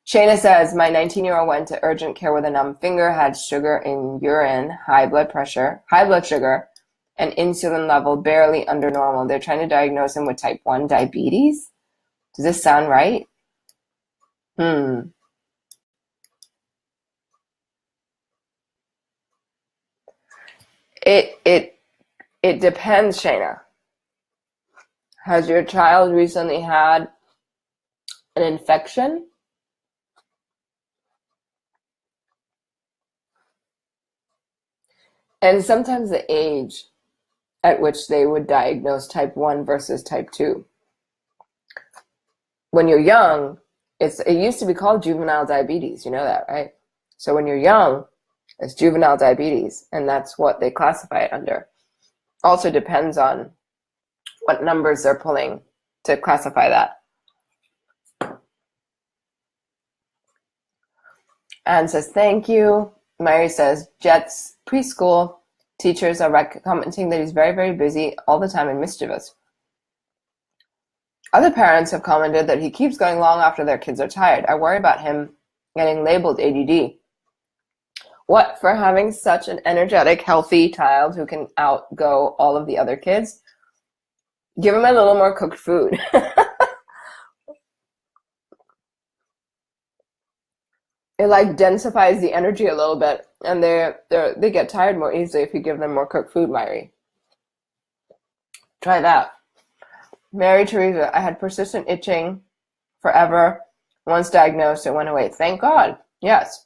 Shayna says, my 19-year-old went to urgent care with a numb finger, had sugar in urine, high blood sugar, and insulin level barely under normal. They're trying to diagnose him with type 1 diabetes. Does this sound right? It depends, Shayna. Has your child recently had an infection? And sometimes the age at which they would diagnose type 1 versus type 2. When you're young, it used to be called juvenile diabetes. You know that, right? So when you're young, it's juvenile diabetes, and that's what they classify it under. Also depends on what numbers they're pulling to classify that. Anne says, thank you. Mary says, Jet's preschool teachers are commenting that he's very, very busy all the time and mischievous. Other parents have commented that he keeps going long after their kids are tired. I worry about him getting labeled ADD. What, for having such an energetic, healthy child who can outgo all of the other kids? Give him a little more cooked food. It like densifies the energy a little bit, and they get tired more easily if you give them more cooked food, Myri. Try that. Mary Teresa, I had persistent itching forever. Once diagnosed, it went away. Thank God. Yes.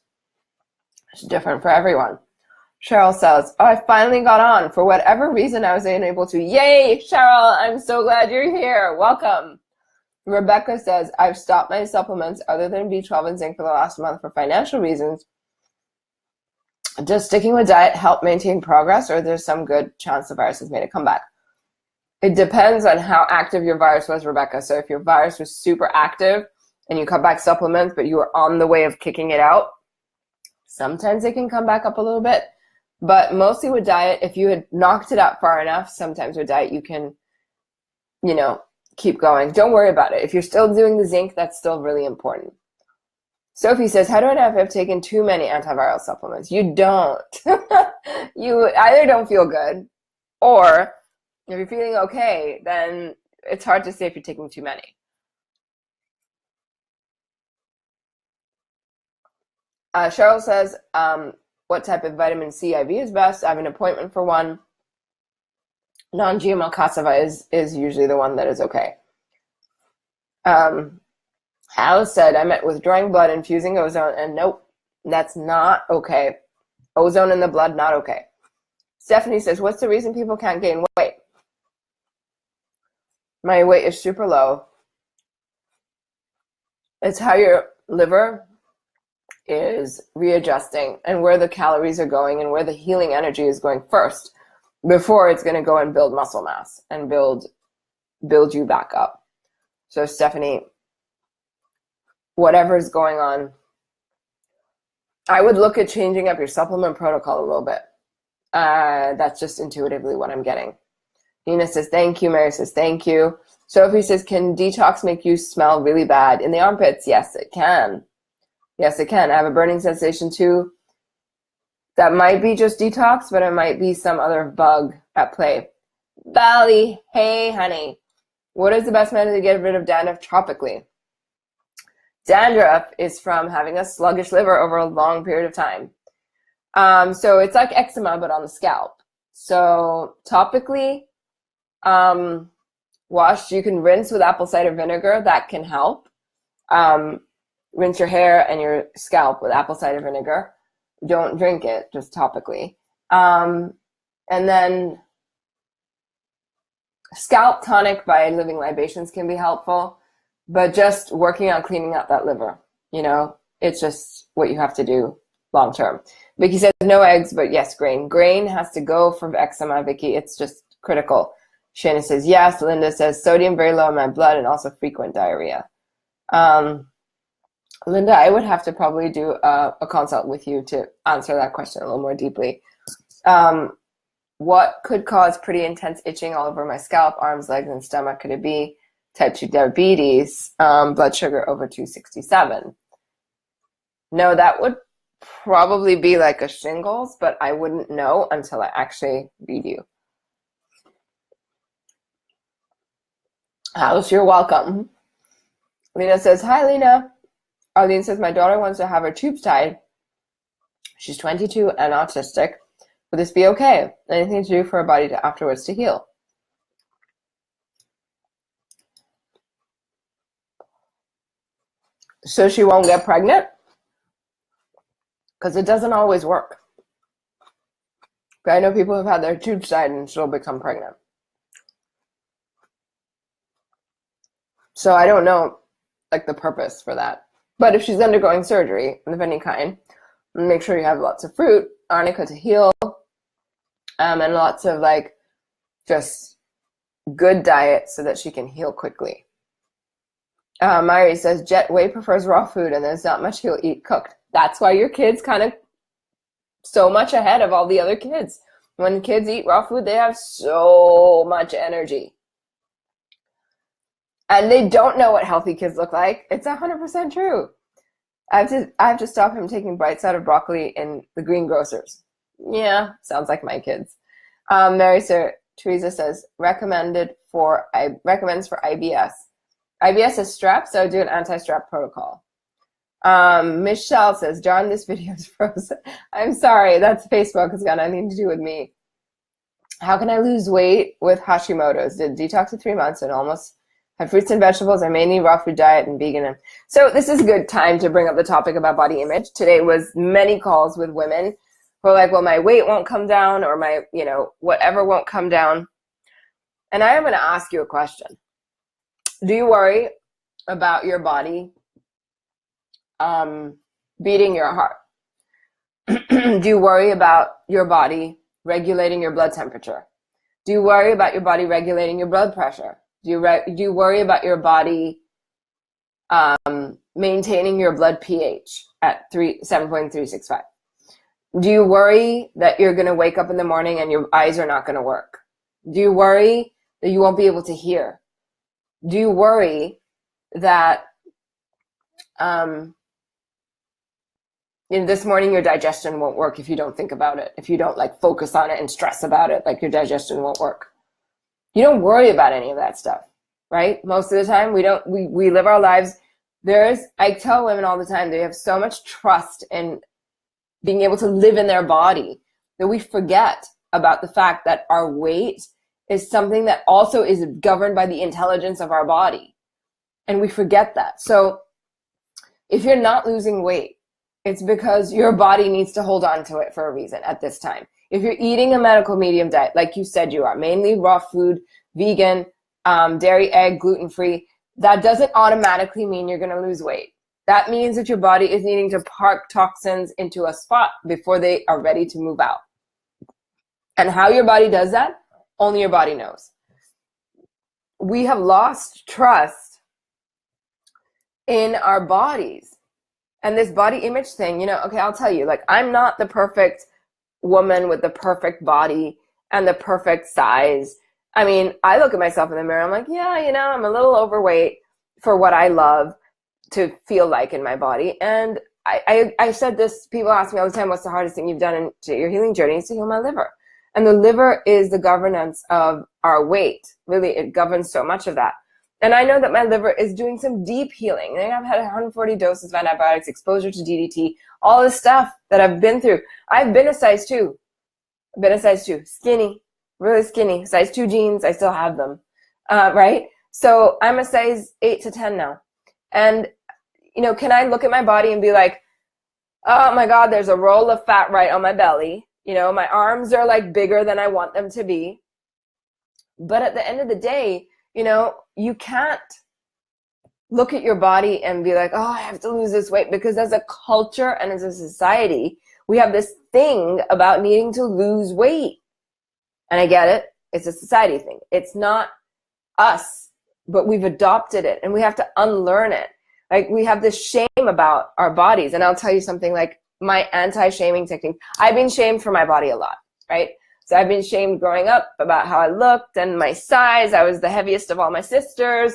It's different for everyone. Cheryl says, oh, I finally got on. For whatever reason, I was unable to. Yay, Cheryl. I'm so glad you're here. Welcome. Rebecca says, I've stopped my supplements other than B12 and zinc for the last month for financial reasons. Does sticking with diet help maintain progress, or there's some good chance the virus has made a comeback? It depends on how active your virus was, Rebecca. So if your virus was super active and you cut back supplements, but you were on the way of kicking it out, sometimes it can come back up a little bit. But mostly with diet, if you had knocked it out far enough, sometimes with diet you can, keep going. Don't worry about it. If you're still doing the zinc, that's still really important. Sophie says, how do I know if I've taken too many antiviral supplements? You don't. You either don't feel good, or if you're feeling okay, then it's hard to say if you're taking too many. Cheryl says, what type of vitamin C IV is best? I have an appointment for one. Non-GMO cassava is usually the one that is okay. Alice said, I met withdrawing blood, infusing ozone, and nope, that's not okay. Ozone in the blood, not okay. Stephanie says, what's the reason people can't gain weight? My weight is super low. It's how your liver is readjusting and where the calories are going and where the healing energy is going first before it's going to go and build muscle mass and build you back up. So Stephanie, whatever is going on, I would look at changing up your supplement protocol a little bit. That's just intuitively what I'm getting. Nina says, thank you. Mary says, thank you. Sophie says, can detox make you smell really bad in the armpits? Yes, it can. Yes, it can. I have a burning sensation too. That might be just detox, but it might be some other bug at play. Valley, hey, honey. What is the best method to get rid of dandruff tropically? Dandruff is from having a sluggish liver over a long period of time. So it's like eczema, but on the scalp. So topically, wash, you can rinse with apple cider vinegar. That can help. Rinse your hair and your scalp with apple cider vinegar. Don't drink it, just topically. And then scalp tonic by Living Libations can be helpful, but just working on cleaning out that liver, it's just what you have to do long term. Vicky says no eggs, but yes, grain. Grain has to go for eczema, Vicky. It's just critical. Shanna says yes. Linda says sodium very low in my blood and also frequent diarrhea. Linda, I would have to probably do a consult with you to answer that question a little more deeply. What could cause pretty intense itching all over my scalp, arms, legs, and stomach? Could it be type 2 diabetes, blood sugar over 267? No, that would probably be like a shingles, but I wouldn't know until I actually read you. Alice, you're welcome. Lena says, hi, Lena. Arlene says, my daughter wants to have her tubes tied. She's 22 and autistic. Would this be okay? Anything to do for her body to afterwards to heal? So she won't get pregnant? Because it doesn't always work. But I know people have had their tubes tied and still become pregnant. So I don't know, like, the purpose for that. But if she's undergoing surgery of any kind, make sure you have lots of fruit, arnica to heal, and lots of just good diet so that she can heal quickly. Myri says, Jet Way prefers raw food and there's not much he'll eat cooked. That's why your kid's kind of so much ahead of all the other kids. When kids eat raw food, they have so much energy. And they don't know what healthy kids look like. It's 100% true. I have to stop him taking bites out of broccoli in the greengrocers. Yeah, sounds like my kids. Mary Teresa says, recommends for IBS. IBS is strep, so do an anti-strep protocol. Michelle says, John, this video is frozen. I'm sorry, that's Facebook. It's got nothing to do with me. How can I lose weight with Hashimoto's? Did detox for 3 months and almost had fruits and vegetables. I mainly raw food diet and vegan. So this is a good time to bring up the topic about body image. Today was many calls with women who are like, well, my weight won't come down, or my, whatever won't come down. And I am going to ask you a question. Do you worry about your body beating your heart? Do you worry about your body regulating your blood temperature? Do you worry about your body regulating your blood pressure? Do you worry about your body maintaining your blood pH at 7.365? Do you worry that you're going to wake up in the morning and your eyes are not going to work? Do you worry that you won't be able to hear? Do you worry that this morning your digestion won't work if you don't think about it, if you don't like focus on it and stress about it, like your digestion won't work? You don't worry about any of that stuff, right? Most of the time we live our lives. I tell women all the time, they have so much trust in being able to live in their body that we forget about the fact that our weight is something that also is governed by the intelligence of our body. And we forget that. So if you're not losing weight, it's because your body needs to hold on to it for a reason at this time. If you're eating a medical medium diet, like you said you are, mainly raw food, vegan, dairy, egg, gluten-free, that doesn't automatically mean you're going to lose weight. That means that your body is needing to park toxins into a spot before they are ready to move out. And how your body does that, only your body knows. We have lost trust in our bodies. And this body image thing, okay, I'll tell you, like, I'm not the perfect woman with the perfect body and the perfect size. I mean, I look at myself in the mirror, I'm like, yeah, I'm a little overweight for what I love to feel like in my body. And I said this, people ask me all the time, what's the hardest thing you've done in your healing journey? Is to heal my liver. And the liver is the governance of our weight. Really, it governs so much of that. And I know that my liver is doing some deep healing. I've had 140 doses of antibiotics, exposure to DDT, all this stuff that I've been through. I've been a size 2. I've been a size 2. Skinny, really skinny. Size 2 jeans, I still have them, right? So I'm a size 8 to 10 now. And, can I look at my body and be like, oh my God, there's a roll of fat right on my belly. My arms are like bigger than I want them to be. But at the end of the day, you can't look at your body and be like, oh, I have to lose this weight, because as a culture and as a society, we have this thing about needing to lose weight. And I get it. It's a society thing. It's not us, but we've adopted it and we have to unlearn it. Like, we have this shame about our bodies. And I'll tell you something, like my anti-shaming technique. I've been shamed for my body a lot, right? So I've been shamed growing up about how I looked and my size. I was the heaviest of all my sisters.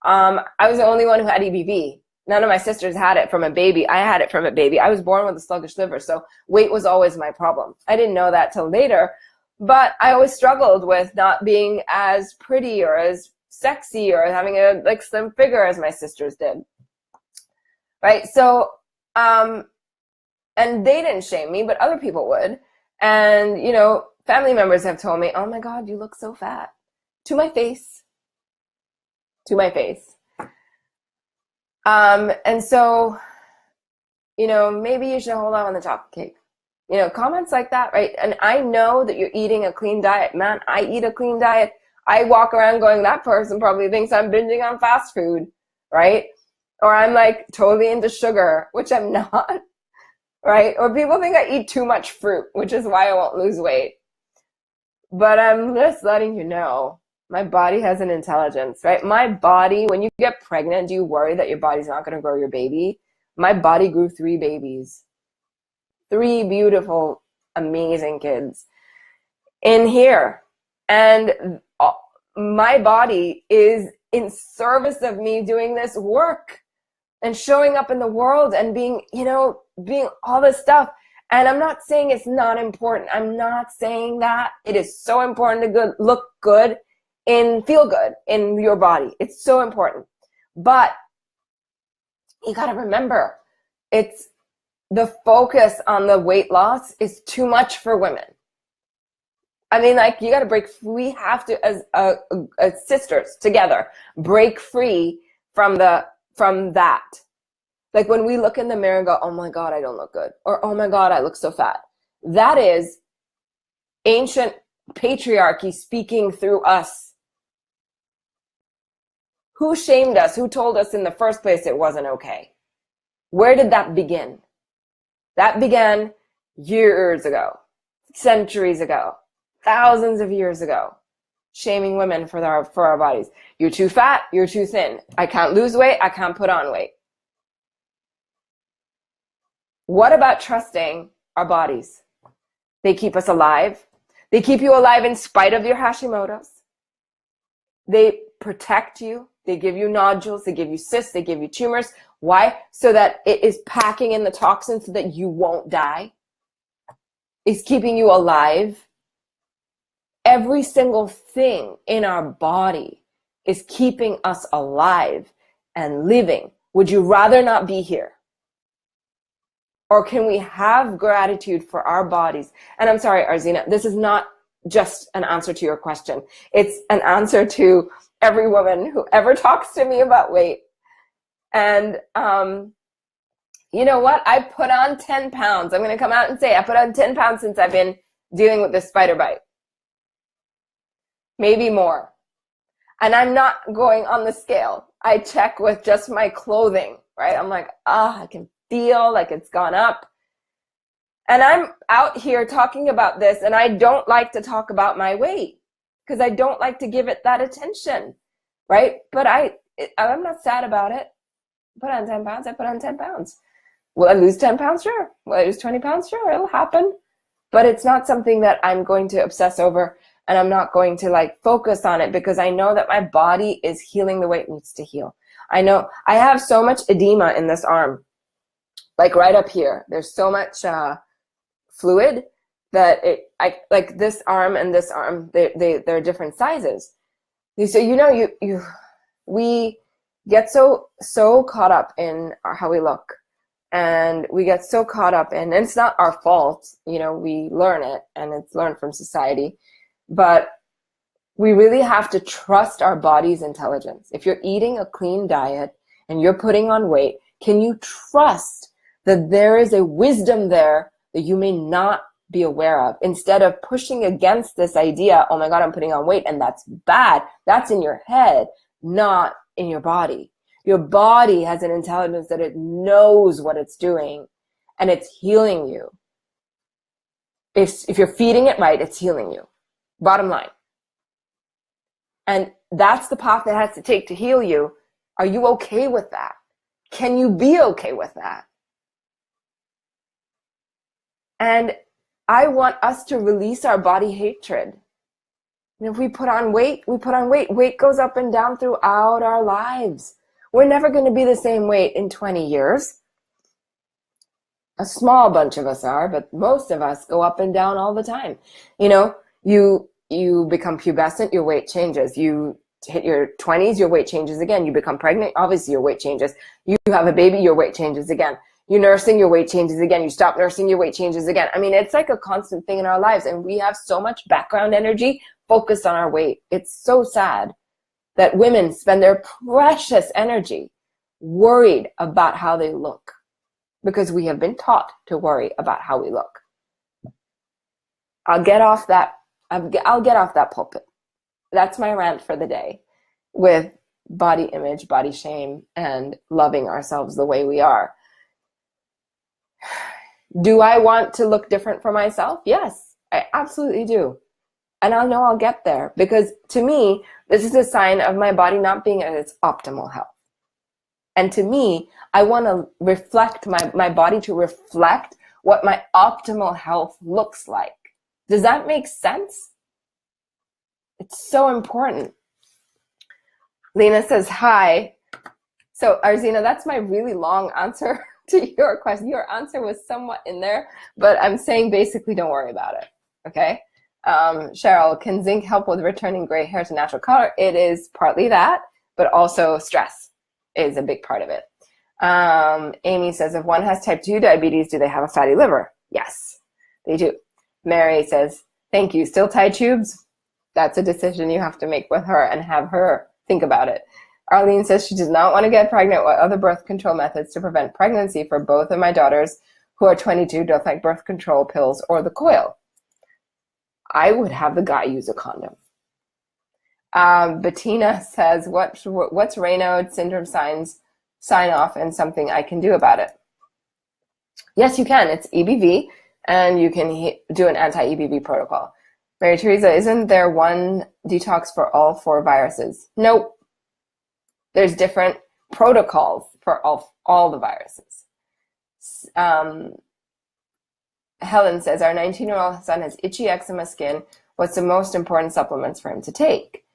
I was the only one who had EBV. None of my sisters had it from a baby. I had it from a baby. I was born with a sluggish liver, so weight was always my problem. I didn't know that till later, but I always struggled with not being as pretty or as sexy or having a slim figure as my sisters did. Right? So, and they didn't shame me, but other people would. And, family members have told me, oh my God, you look so fat. To my face. To my face. And so, maybe you should hold on the chocolate cake. Comments like that, right? And I know that you're eating a clean diet. Man, I eat a clean diet. I walk around going, that person probably thinks I'm binging on fast food, right? Or I'm like totally into sugar, which I'm not, right? Or people think I eat too much fruit, which is why I won't lose weight. But I'm just letting you know, my body has an intelligence, right? My body, when you get pregnant, do you worry that your body's not going to grow your baby? My body grew 3 babies. 3 beautiful, amazing kids in here. And my body is in service of me doing this work and showing up in the world and being all this stuff. And I'm not saying it's not important. I'm not saying that. It is so important to look good and feel good in your body. It's so important. But you got to remember, it's the focus on the weight loss is too much for women. I mean, you got to break. We have to, as sisters together, break free from that. Like when we look in the mirror and go, oh my God, I don't look good. Or, oh my God, I look so fat. That is ancient patriarchy speaking through us. Who shamed us? Who told us in the first place it wasn't okay? Where did that begin? That began years ago, centuries ago, thousands of years ago, shaming women for our bodies. You're too fat, you're too thin. I can't lose weight, I can't put on weight. What about trusting our bodies? They keep us alive. They keep you alive in spite of your Hashimoto's. They protect you. They give you nodules. They give you cysts. They give you tumors. Why? So that it is packing in the toxins so that you won't die. It's keeping you alive. Every single thing in our body is keeping us alive and living. Would you rather not be here? Or can we have gratitude for our bodies? And I'm sorry, Arzina, this is not just an answer to your question. It's an answer to every woman who ever talks to me about weight. And you know what? I put on 10 pounds. I'm going to come out and say I put on 10 pounds since I've been dealing with this spider bite. Maybe more. And I'm not going on the scale. I check with just my clothing, right? I'm like, I can feel like it's gone up. And I'm out here talking about this, and I don't like to talk about my weight because I don't like to give it that attention, right? But I'm not sad about it. Put on 10 pounds, I put on 10 pounds. Will I lose 10 pounds? Sure. Will I lose 20 pounds? Sure, it'll happen. But it's not something that I'm going to obsess over, and I'm not going to like focus on it because I know that my body is healing the way it needs to heal. I know I have so much edema in this arm, like right up here. There's so much fluid that like this arm and this arm, they're different sizes. So we get so caught up in how we look, and we get so caught up in, and it's not our fault, we learn it, and it's learned from society, but we really have to trust our body's intelligence. If you're eating a clean diet and you're putting on weight, can you trust that there is a wisdom there that you may not be aware of, instead of pushing against this idea, oh my God, I'm putting on weight and that's bad. That's in your head, not in your body. Your body has an intelligence that it knows what it's doing, and it's healing you. If you're feeding it right, it's healing you. Bottom line. And that's the path it has to take to heal you. Are you okay with that? Can you be okay with that? And I want us to release our body hatred. And if we put on weight, we put on weight. Weight goes up and down throughout our lives. We're never going to be the same weight in 20 years. A small bunch of us are, but most of us go up and down all the time. You become pubescent, your weight changes. You hit your 20s, your weight changes again. You become pregnant, obviously your weight changes. You have a baby, your weight changes again. You're nursing, your weight changes again. You stop nursing, your weight changes again. I mean, it's like a constant thing in our lives, and we have so much background energy focused on our weight. It's so sad that women spend their precious energy worried about how they look, because we have been taught to worry about how we look. I'll get off that pulpit. That's my rant for the day, with body image, body shame, and loving ourselves the way we are. Do I want to look different for myself? Yes, I absolutely do. And I know I'll get there, because to me, this is a sign of my body not being at its optimal health. And to me, I want to reflect my body to reflect what my optimal health looks like. Does that make sense? It's so important. Lena says, hi. So Arzina, that's my really long answer to your question. Your answer was somewhat in there, but I'm saying basically don't worry about it, okay? Cheryl, can zinc help with returning gray hair to natural color? It is partly that, but also stress is a big part of it. Amy says, if one has type 2 diabetes, do they have a fatty liver? Yes, they do. Mary says, thank you. Still tie tubes? That's a decision you have to make with her and have her think about it. Arlene says she does not want to get pregnant. What other birth control methods to prevent pregnancy for both of my daughters who are 22 don't like birth control pills or the coil? I would have the guy use a condom. Bettina says, what's Raynaud syndrome sign off and something I can do about it? Yes, you can. It's EBV, and you can do an anti-EBV protocol. Mary Teresa, isn't there one detox for all 4 viruses? Nope. There's different protocols for all the viruses. Helen says, our 19-year-old son has itchy eczema skin. What's the most important supplements for him to take?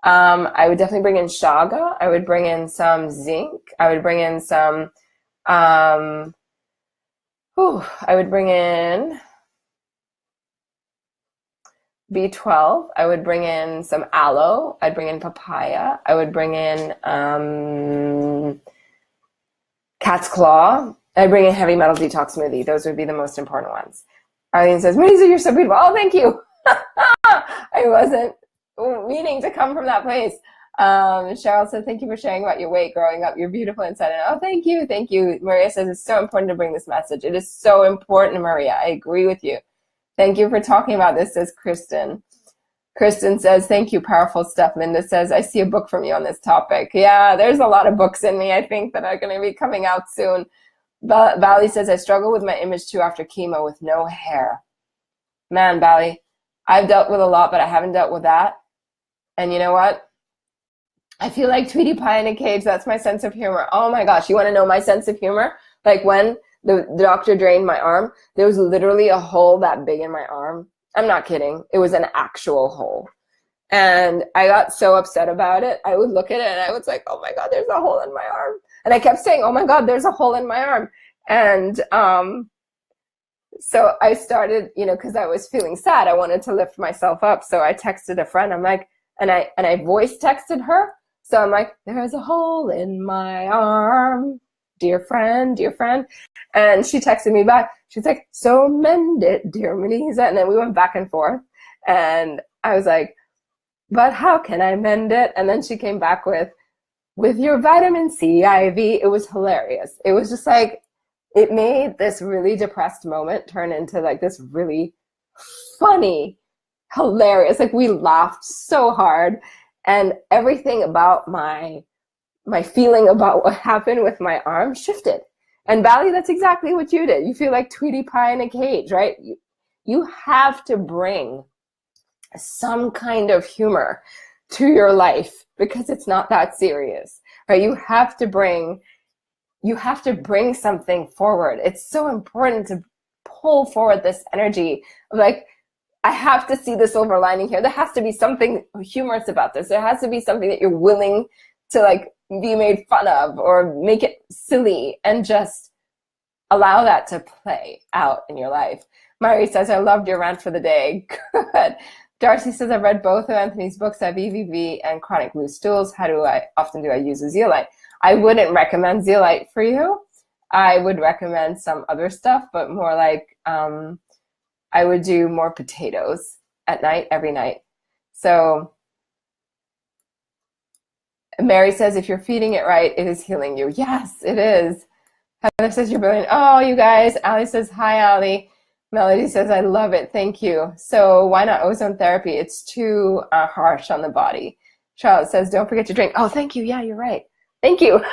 I would definitely bring in chaga. I would bring in some zinc. I would bring in some, I would bring in B12. I would bring in some aloe. I'd bring in papaya. I would bring in cat's claw. I'd bring in heavy metal detox smoothie. Those would be the most important ones. Arlene says, Muneeza, you're so beautiful. Oh, thank you. I wasn't meaning to come from that place. Cheryl says, thank you for sharing about your weight growing up. You're beautiful inside and out. Oh, thank you. Thank you. Maria says, it's so important to bring this message. It is so important, Maria. I agree with you. Thank you for talking about this, says Kristen. Kristen says, thank you, powerful stuff. Linda says, I see a book from you on this topic. Yeah, there's a lot of books in me, I think, that are going to be coming out soon. Bally says, I struggle with my image too after chemo with no hair. Man, Bally, I've dealt with a lot, but I haven't dealt with that. And you know what? I feel like Tweety Pie in a cage. That's my sense of humor. Oh my gosh, you want to know my sense of humor? Like when the doctor drained my arm, there was literally a hole that big in my arm. I'm not kidding. It was an actual hole. And I got so upset about it. I would look at it and I was like, oh my God, there's a hole in my arm. And I kept saying, oh my God, there's a hole in my arm. And so I started, because I was feeling sad. I wanted to lift myself up. So I texted a friend. I'm like, and I voice texted her. So I'm like, there's a hole in my arm. Dear friend, dear friend. And she texted me back. She's like, so mend it, dear Muneeza. And then we went back and forth. And I was like, but how can I mend it? And then she came back with your vitamin C IV. It was hilarious. It was just like, it made this really depressed moment turn into like this really funny, hilarious. Like we laughed so hard. And everything about my feeling about what happened with my arm shifted. And Bally, that's exactly what you did. You feel like Tweety Pie in a cage, right? You have to bring some kind of humor to your life because it's not that serious, right? You have to bring something forward. It's so important to pull forward this energy of like, I have to see the silver lining here. There has to be something humorous about this. There has to be something that you're willing to like be made fun of or make it silly and just allow that to play out in your life. Mary says, I loved your rant for the day. Good. Darcy says, I've read both of Anthony's books. I have EVV and chronic loose stools. How often do I use a zeolite? I wouldn't recommend zeolite for you. I would recommend some other stuff, but more like I would do more potatoes at night, every night. So Mary says, if you're feeding it right, it is healing you. Yes, it is. Heather says, you're brilliant. Oh, you guys. Allie says, hi, Allie. Melody says, I love it. Thank you. So why not ozone therapy? It's too harsh on the body. Charlotte says, don't forget to drink. Oh, thank you. Yeah, you're right. Thank you.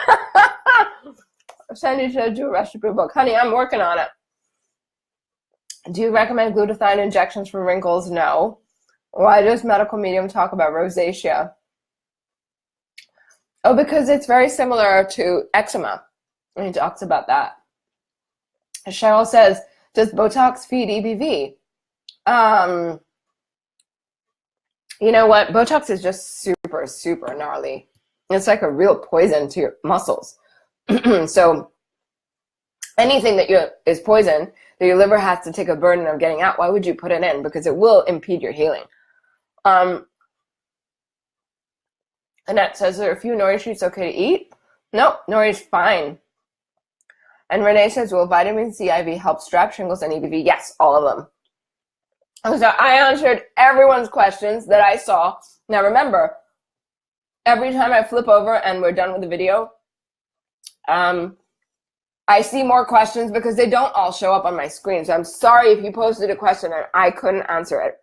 Sandy said, do a recipe book. Honey, I'm working on it. Do you recommend glutathione injections for wrinkles? No. Why does medical medium talk about rosacea? Oh, because it's very similar to eczema. And he talks about that. Cheryl says, does Botox feed EBV? You know what? Botox is just super, super gnarly. It's like a real poison to your muscles. So anything that is poison that your liver has to take a burden of getting out, why would you put it in? Because it will impede your healing. Annette says, there are a few nori shoots okay to eat? Nope, nori's fine. And Renee says, will vitamin C IV help strap, shingles, and EBV? Yes, all of them. So I answered everyone's questions that I saw. Now remember, every time I flip over and we're done with the video, I see more questions because they don't all show up on my screen. So I'm sorry if you posted a question and I couldn't answer it.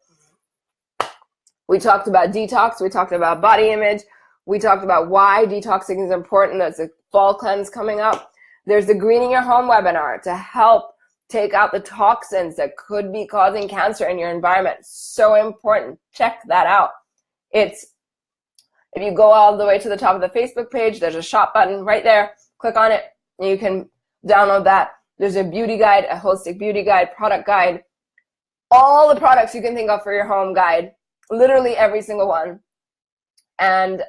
We talked about detox. We talked about body image. We talked about why detoxing is important. There's a fall cleanse coming up. There's the Greening Your Home webinar to help take out the toxins that could be causing cancer in your environment. So important. Check that out. If you go all the way to the top of the Facebook page, there's a shop button right there. Click on it and you can download that. There's a beauty guide, a holistic beauty guide, product guide, all the products you can think of for your home guide, literally every single one. And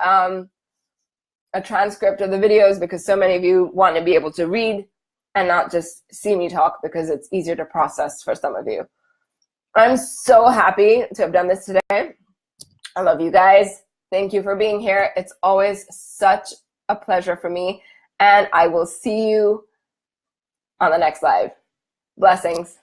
a transcript of the videos, because so many of you want to be able to read and not just see me talk, because it's easier to process for some of you. I'm so happy to have done this today. I love you guys. Thank you for being here. It's always such a pleasure for me. And I will see you on the next live. Blessings.